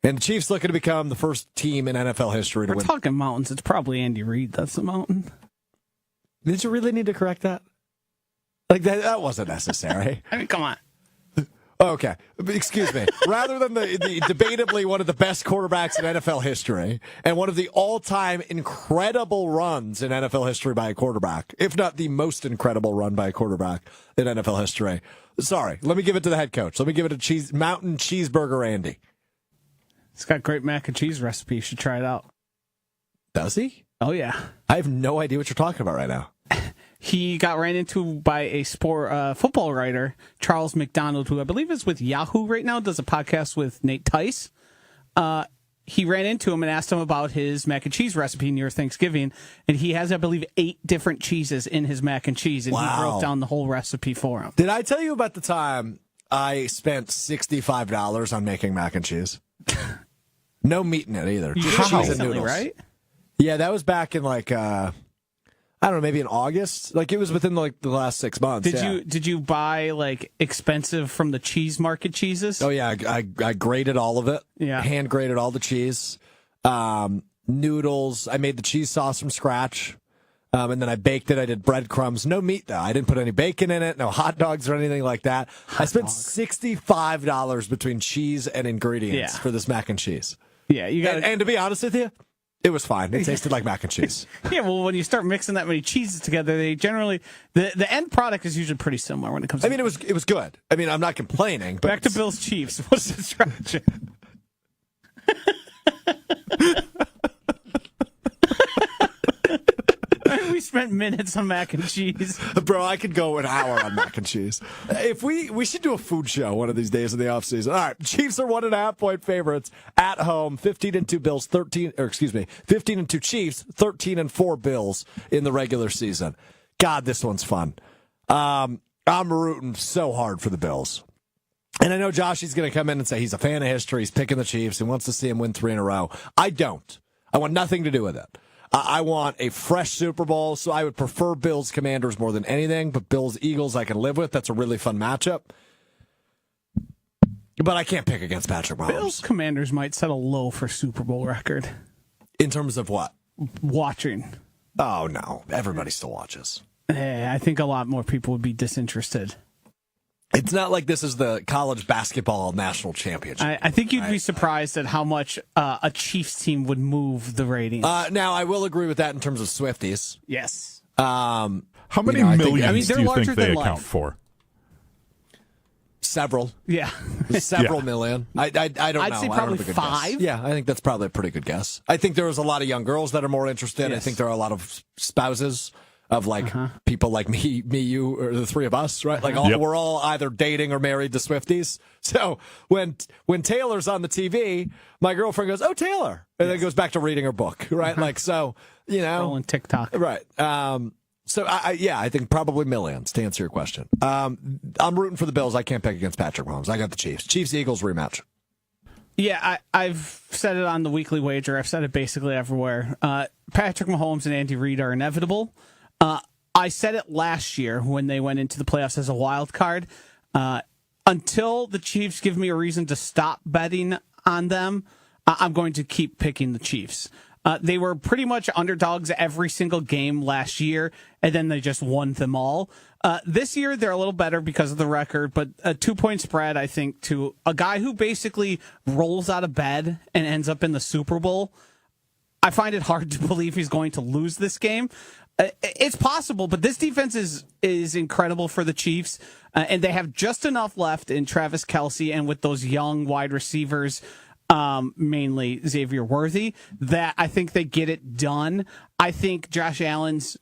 And the Chiefs looking to become the first team in NFL history to We're win. talking mountains. It's probably Andy Reid. That's the mountain. Did you really need to correct that? Like, that wasn't necessary. I mean, come on. Okay, excuse me. Rather than the debatably one of the best quarterbacks in NFL history and one of the all-time incredible runs in NFL history by a quarterback, if not the most incredible run by a quarterback in NFL history. Sorry, let me give it to the head coach. Let me give it to Mountain Cheeseburger Andy. He's got great mac and cheese recipe. You should try it out. Does he? Oh, yeah. I have no idea what you're talking about right now. He got ran into by a football writer, Charles McDonald, who I believe is with Yahoo right now, does a podcast with Nate Tice. He ran into him and asked him about his mac and cheese recipe near Thanksgiving, and he has, I believe, 8 different cheeses in his mac and cheese, and Wow. he broke down the whole recipe for him. Did I tell you about the time I spent $65 on making mac and cheese? No meat in it either. You Just did it cheese and recently, noodles. right? Yeah, that was back in like I don't know, maybe in August. Like it was within like the last 6 months. Did you buy like expensive from the cheese market cheeses? Oh yeah, I grated all of it. Yeah. Hand grated all the cheese. Noodles. I made the cheese sauce from scratch. And then I baked it. I did breadcrumbs. No meat though. I didn't put any bacon in it. No hot dogs or anything like that. I spent $65 between cheese and ingredients for this mac and cheese. Yeah, you got. And to be honest with you, it was fine. It tasted like mac and cheese. Yeah, well, when you start mixing that many cheeses together, they generally the end product is usually pretty similar when it comes. I mean, it was good. I mean, I'm not complaining. But back to Bills Chiefs. What's the strategy? We spent minutes on mac and cheese. Bro, I could go an hour on mac and cheese. If we should do a food show one of these days in the offseason. All right, Chiefs are 1.5 point favorites at home. 15-2 Bills, 15-2 Chiefs, 13-4 Bills in the regular season. God, this one's fun. I'm rooting so hard for the Bills. And I know Josh is going to come in and say he's a fan of history. He's picking the Chiefs and wants to see him win 3 in a row. I don't. I want nothing to do with it. I want a fresh Super Bowl, so I would prefer Bills Commanders more than anything, but Bills Eagles I can live with. That's a really fun matchup. But I can't pick against Patrick Mahomes. Bills Commanders might set a low for Super Bowl record. In terms of what? Watching. Oh, no. Everybody still watches. I think a lot more people would be disinterested. It's not like this is the college basketball national championship. I think you'd be surprised at how much a Chiefs team would move the ratings. Now, I will agree with that in terms of Swifties. Yes. How many I think- millions I mean, do they're you larger think they than account life. for? Several. Yeah. Several Yeah. million. I don't know. I'd say I don't probably have a good 5. guess. Yeah, I think that's probably a pretty good guess. I think there was a lot of young girls that are more interested. I Yes. think there are a lot of spouses of like people like me, you, or the three of us, right? Like Yep. we're all either dating or married to Swifties. So when Taylor's on the TV, my girlfriend goes, "Oh, Taylor," and then goes back to reading her book, right? Like so, Rolling TikTok. right? So I think probably millions to answer your question. I'm rooting for the Bills. I can't pick against Patrick Mahomes. I got the Chiefs. Chiefs Eagles rematch. Yeah, I've said it on the weekly wager. I've said it basically everywhere. Patrick Mahomes and Andy Reid are inevitable. I said it last year when they went into the playoffs as a wild card. Until the Chiefs give me a reason to stop betting on them, I'm going to keep picking the Chiefs. They were pretty much underdogs every single game last year, and then they just won them all. This year, they're a little better because of the record, but a 2-point spread, I think, to a guy who basically rolls out of bed and ends up in the Super Bowl. I find it hard to believe he's going to lose this game. It's possible, but this defense is incredible for the Chiefs, and they have just enough left in Travis Kelce and with those young wide receivers, mainly Xavier Worthy, that I think they get it done. I think Josh Allen's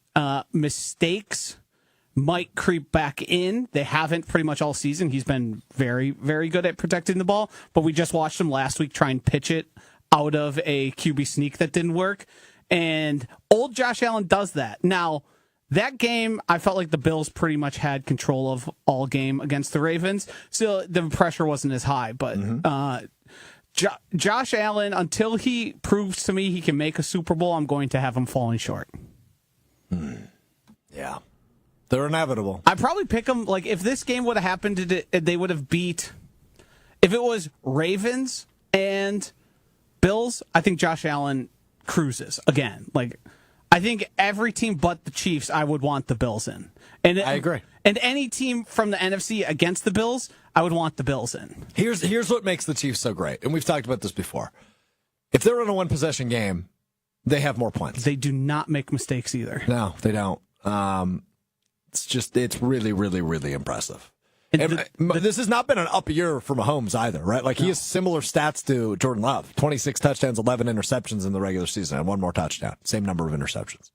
mistakes might creep back in. They haven't pretty much all season. He's been very, very good at protecting the ball, but we just watched him last week try and pitch it out of a QB sneak that didn't work. And old Josh Allen does that. Now, that game, I felt like the Bills pretty much had control of all game against the Ravens, so the pressure wasn't as high. But Josh Allen, until he proves to me he can make a Super Bowl, I'm going to have him falling short. Yeah. They're inevitable. I'd probably pick him, like, if this game would have happened, they would have beat, if it was Ravens and Bills, I think Josh Allen cruises again. Like, I think every team but the Chiefs, I would want the Bills in. And I agree. And any team from the NFC against the Bills, I would want the Bills in. Here's what makes the Chiefs so great, and we've talked about this before. If they're in a one-possession game, they have more points. They do not make mistakes either. No, they don't. It's really, really, really impressive. And this has not been an up year for Mahomes either, right? Like, he has similar stats to Jordan Love. 26 touchdowns, 11 interceptions in the regular season, and one more touchdown. Same number of interceptions.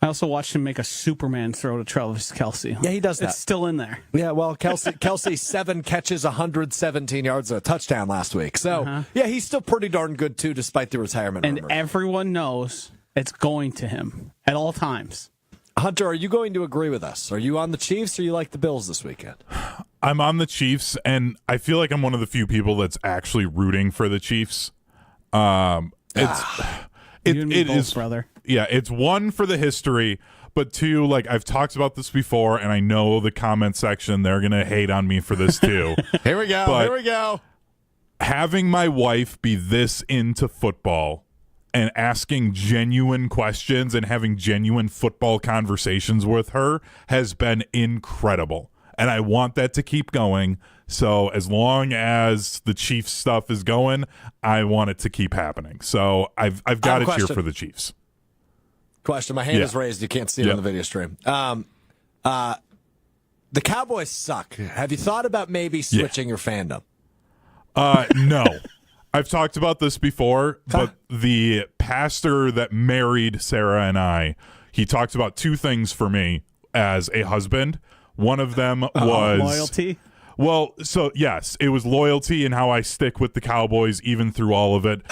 I also watched him make a Superman throw to Travis Kelce. Yeah, he does that. It's still in there. Yeah, well, Kelce 7 catches, 117 yards, and a touchdown last week. So, yeah, he's still pretty darn good, too, despite the retirement. And rumors. everyone knows it's going to him at all times. Hunter, are you going to agree with us? Are you on the Chiefs or you like the Bills this weekend? I'm on the Chiefs, and I feel like I'm one of the few people that's actually rooting for the Chiefs. You and me both, brother. Yeah, it's one for the history, but two, like, I've talked about this before, and I know the comment section, they're going to hate on me for this too. Here we go. Having my wife be this into football and asking genuine questions and having genuine football conversations with her has been incredible. And I want that to keep going. So as long as the Chiefs stuff is going, I want it to keep happening. So I've got to cheer for the Chiefs. Question. My hand is raised. You can't see it on the video stream. The Cowboys suck. Have you thought about maybe switching your fandom? No. I've talked about this before, but the pastor that married Sarah and I, he talked about two things for me as a husband. One of them was loyalty. Well, so yes, it was loyalty and how I stick with the Cowboys even through all of it.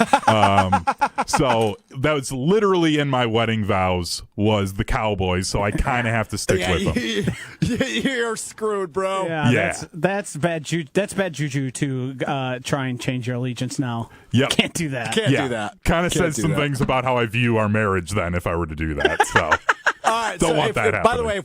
So that was literally in my wedding vows was the Cowboys. So I kind of have to stick with them. You're screwed, bro. Yeah. That's bad. That's bad juju to try and change your allegiance now. Yep. Can't do that. Can't do that. Kind of says some things about how I view our marriage then if I were to do that. So all right. Don't want that happening. By the way,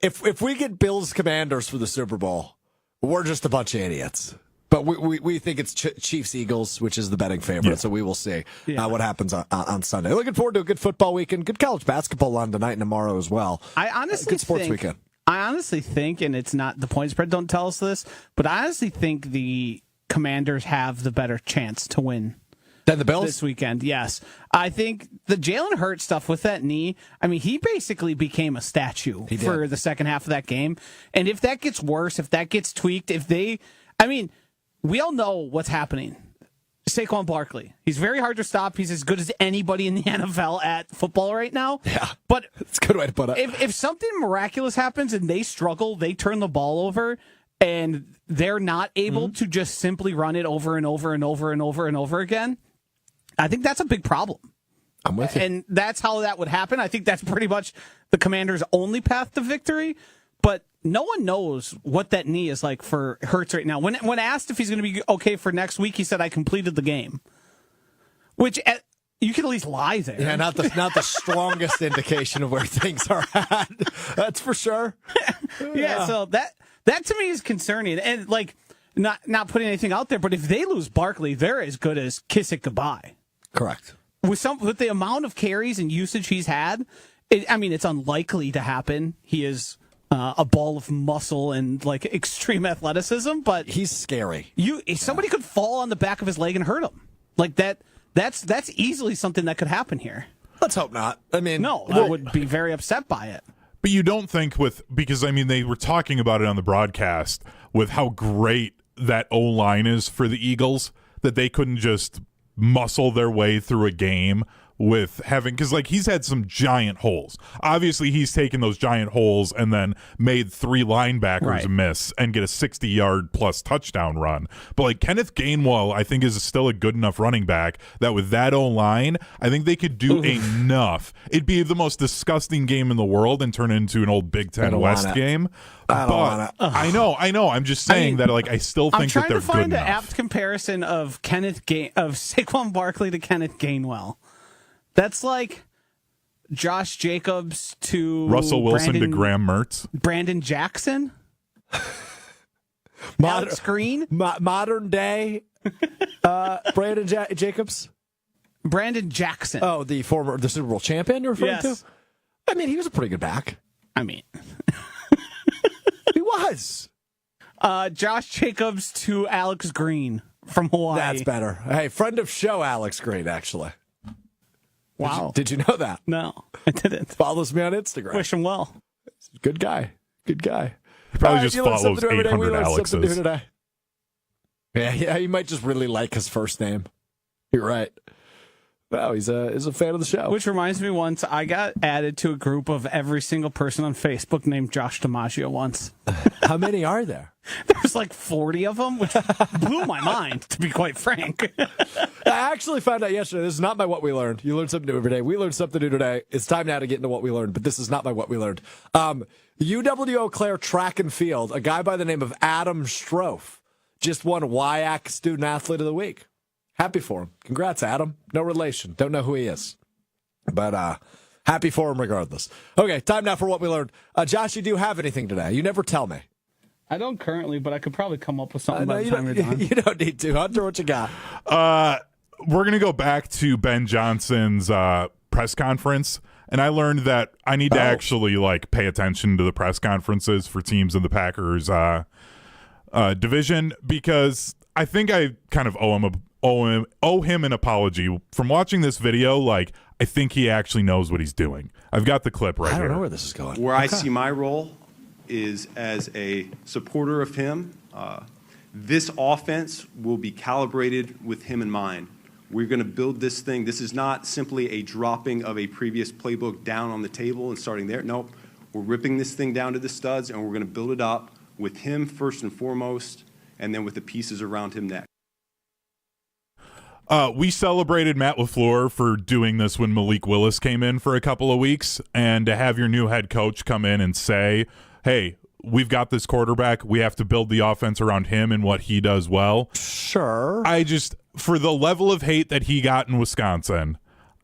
if we get Bills Commanders for the Super Bowl, we're just a bunch of idiots. But we think it's Chiefs Eagles, which is the betting favorite. Yeah. So we will see what happens on Sunday. Looking forward to a good football weekend, good college basketball on tonight and tomorrow as well. I honestly good sports weekend. I honestly think, and it's not the point spread don't tell us this, but I honestly think the Commanders have the better chance to win. Than the Bills? This weekend, yes. I think the Jalen Hurts stuff with that knee, I mean, he basically became a statue for the second half of that game. And if that gets worse, if that gets tweaked, we all know what's happening. Saquon Barkley. He's very hard to stop. He's as good as anybody in the NFL at football right now. Yeah. But it's a good way to put it. If something miraculous happens and they struggle, they turn the ball over, and they're not able to just simply run it over and over and over and over and over again, I think that's a big problem. I'm with you. And that's how that would happen. I think that's pretty much the Commanders' only path to victory. But no one knows what that knee is like for Hurts right now. When asked if he's going to be okay for next week, he said, "I completed the game." Which you can at least lie there. Yeah, not the strongest indication of where things are at. That's for sure. Yeah, so that to me is concerning. And like not putting anything out there, but if they lose Barkley, they're as good as kiss it goodbye. Correct. With the amount of carries and usage he's had, it's unlikely to happen. He is a ball of muscle and like extreme athleticism, but he's scary. Somebody could fall on the back of his leg and hurt him. Like that. That's easily something that could happen here. Let's hope not. I would be very upset by it. But you don't think because they were talking about it on the broadcast with how great that O-line is for the Eagles, that they couldn't just muscle their way through a game with having, because like he's had some giant holes. Obviously, he's taken those giant holes and then made 3 linebackers miss and get a 60-yard plus touchdown run. But like Kenneth Gainwell, I think is still a good enough running back that with that O-line, I think they could do enough. It'd be the most disgusting game in the world and turn into an old Big Ten West game. I don't want it. I know. I'm just saying that like I still think that they're good enough. I'm trying to find an apt comparison of Saquon Barkley to Kenneth Gainwell. That's like Josh Jacobs to Russell Wilson to Graham Mertz. Brandon Jackson. Alex Green. Modern day Brandon Jacobs. Brandon Jackson. Oh, the Super Bowl champion you're referring to? I mean, he was a pretty good back. I mean, he was. Josh Jacobs to Alex Green from Hawaii. That's better. Hey, friend of show Alex Green, actually. Wow. Did you know that? No, I didn't. Follows me on Instagram. Wish him well. Good guy. Good guy. He probably just follows 800 Alexes. Today. Yeah, he might just really like his first name. You're right. No, he's a fan of the show. Which reminds me, once I got added to a group of every single person on Facebook named Josh DiMaggio once. How many are there? There was like 40 of them, which blew my mind, to be quite frank. I actually found out yesterday, this is not my What We Learned. You learn something new every day. We learned something new today. It's time now to get into What We Learned, but this is not my What We Learned. UW Eau Claire track and field, a guy by the name of Adam Strouf just won WIAC Student Athlete of the Week. Happy for him. Congrats, Adam. No relation. Don't know who he is. But happy for him regardless. Okay, time now for What We Learned. Josh, you do have anything today? You never tell me. I don't currently, but I could probably come up with something by the time you're done. You don't need to. Hunter, what you got? We're going to go back to Ben Johnson's press conference. And I learned that I need to actually like pay attention to the press conferences for teams in the Packers division, because I think I kind of owe him an apology. From watching this video, like I think he actually knows what he's doing. I've got the clip right here. I don't know where this is going. Where I see my role is as a supporter of him. This offense will be calibrated with him in mind. We're going to build this thing. This is not simply a dropping of a previous playbook down on the table and starting there. Nope. We're ripping this thing down to the studs, and we're going to build it up with him first and foremost, and then with the pieces around him next. We celebrated Matt LaFleur for doing this when Malik Willis came in for a couple of weeks, and to have your new head coach come in and say, hey, we've got this quarterback. We have to build the offense around him and what he does well. Sure. For the level of hate that he got in Wisconsin,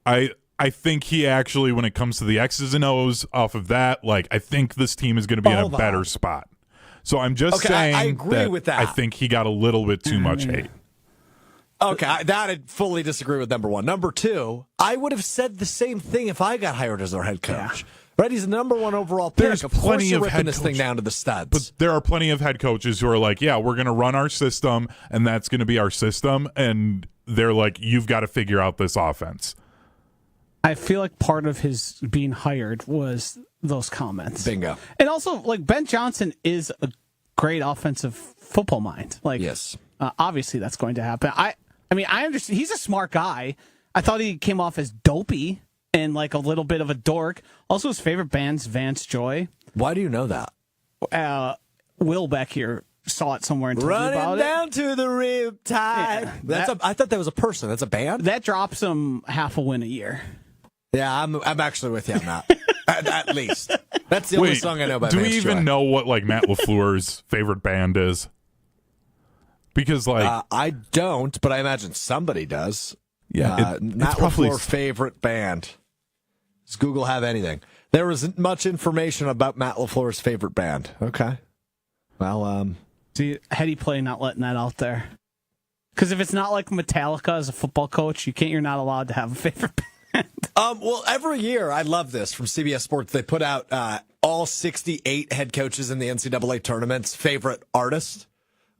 I think he actually, when it comes to the X's and O's off of that, like I think this team is going to be in a better spot. So I'm just saying I agree with that. I think he got a little bit too much hate. Okay, that I fully disagree with, number one. Number two, I would have said the same thing if I got hired as their head coach. Yeah. Right, he's the number one overall pick. There's of course plenty you're of ripping head this thing down to the studs. But there are plenty of head coaches who are like, yeah, we're going to run our system, and that's going to be our system. And they're like, you've got to figure out this offense. I feel like part of his being hired was those comments. Bingo. And also, like, Ben Johnson is a great offensive football mind. Like, yes. Obviously that's going to happen. I mean, I understand. He's a smart guy. I thought he came off as dopey and like a little bit of a dork. Also, his favorite band's Vance Joy. Why do you know that? Will back here saw it somewhere and told me about Running down to the riptide. Yeah, I thought that was a person. That's a band? That drops him half a win a year. Yeah, I'm actually with you on that. at least. That's the only song I know by Do Vance we even Joy. know what like Matt LaFleur's favorite band is? Because like I don't, but I imagine somebody does. Yeah, Matt LaFleur's favorite band. Does Google have anything? There isn't much information about Matt LaFleur's favorite band. Okay. Well, See, heady play not letting that out there. Because if it's not like Metallica as a football coach, you're not allowed to have a favorite band. Well, every year, I love this from CBS Sports. They put out all 68 head coaches in the NCAA tournament's favorite artist.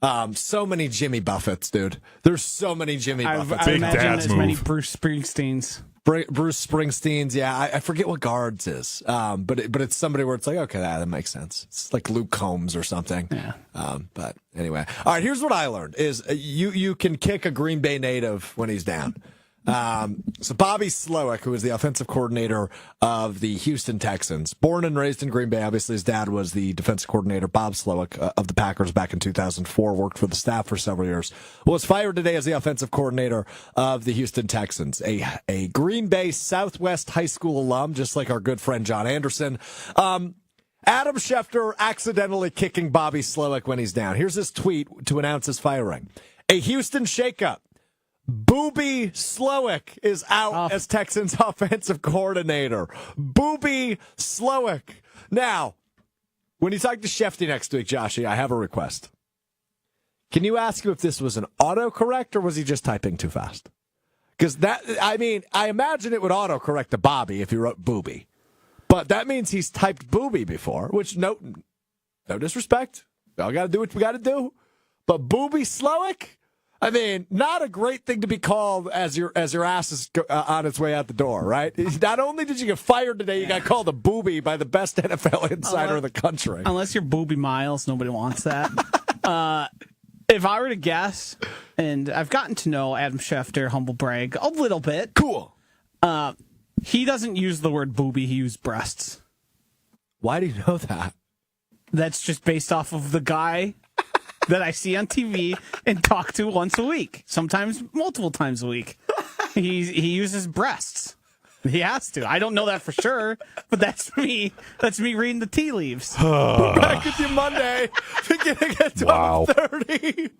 So many Jimmy Buffetts, dude. There's so many Jimmy Buffetts. I Big imagine dad's as move. many Bruce Springsteens. Bruce Springsteen's, yeah. I forget what Guards is, but it's somebody where it's like, okay, that makes sense. It's like Luke Combs or something. Yeah. But anyway, all right. Here's what I learned: is you can kick a Green Bay native when he's down. So Bobby Slowick, who is the offensive coordinator of the Houston Texans, born and raised in Green Bay. Obviously, his dad was the defensive coordinator, Bob Slowick, of the Packers back in 2004, worked for the staff for several years, was fired today as the offensive coordinator of the Houston Texans, a Green Bay Southwest High School alum, just like our good friend John Anderson. Adam Schefter accidentally kicking Bobby Slowick when he's down. Here's his tweet to announce his firing. A Houston shakeup. Booby Slowick is out as Texans offensive coordinator. Booby Slowick. Now, when you talk to Shefty next week, Joshy, I have a request. Can you ask him if this was an autocorrect or was he just typing too fast? Because I imagine it would autocorrect to Bobby if he wrote Booby. But that means he's typed Booby before, which no disrespect. We all got to do what we got to do. But Booby Slowick? I mean, not a great thing to be called as your ass is on its way out the door, right? Not only did you get fired today, you got called a booby by the best NFL insider in the country. Unless you're Booby Miles, nobody wants that. If I were to guess, and I've gotten to know Adam Schefter, humble brag, a little bit. Cool. He doesn't use the word booby, he uses breasts. Why do you know that? That's just based off of the guy that I see on TV and talk to once a week, sometimes multiple times a week. He uses breasts. He has to. I don't know that for sure, but that's me. That's me reading the tea leaves. We're back with you Monday, beginning at 12:30.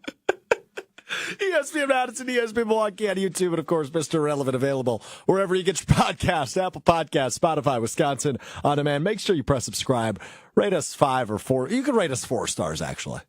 ESPN Madison, ESPN Milwaukee on YouTube, and of course, Mr. Irrelevant available wherever you get your podcasts, Apple Podcasts, Spotify, Wisconsin On Demand. Make sure you press subscribe. Rate us 5 or 4. You can rate us 4 stars, actually.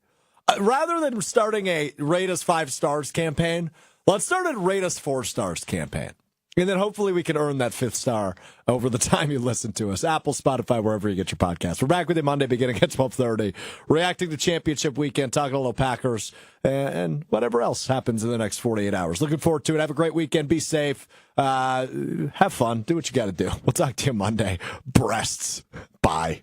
Rather than starting a rate us 5 stars campaign, let's start a rate us 4 stars campaign. And then hopefully we can earn that 5th star over the time you listen to us. Apple, Spotify, wherever you get your podcast. We're back with you Monday beginning at 12:30, reacting to championship weekend, talking a little Packers, and whatever else happens in the next 48 hours. Looking forward to it. Have a great weekend. Be safe. Have fun. Do what you got to do. We'll talk to you Monday. Breasts. Bye.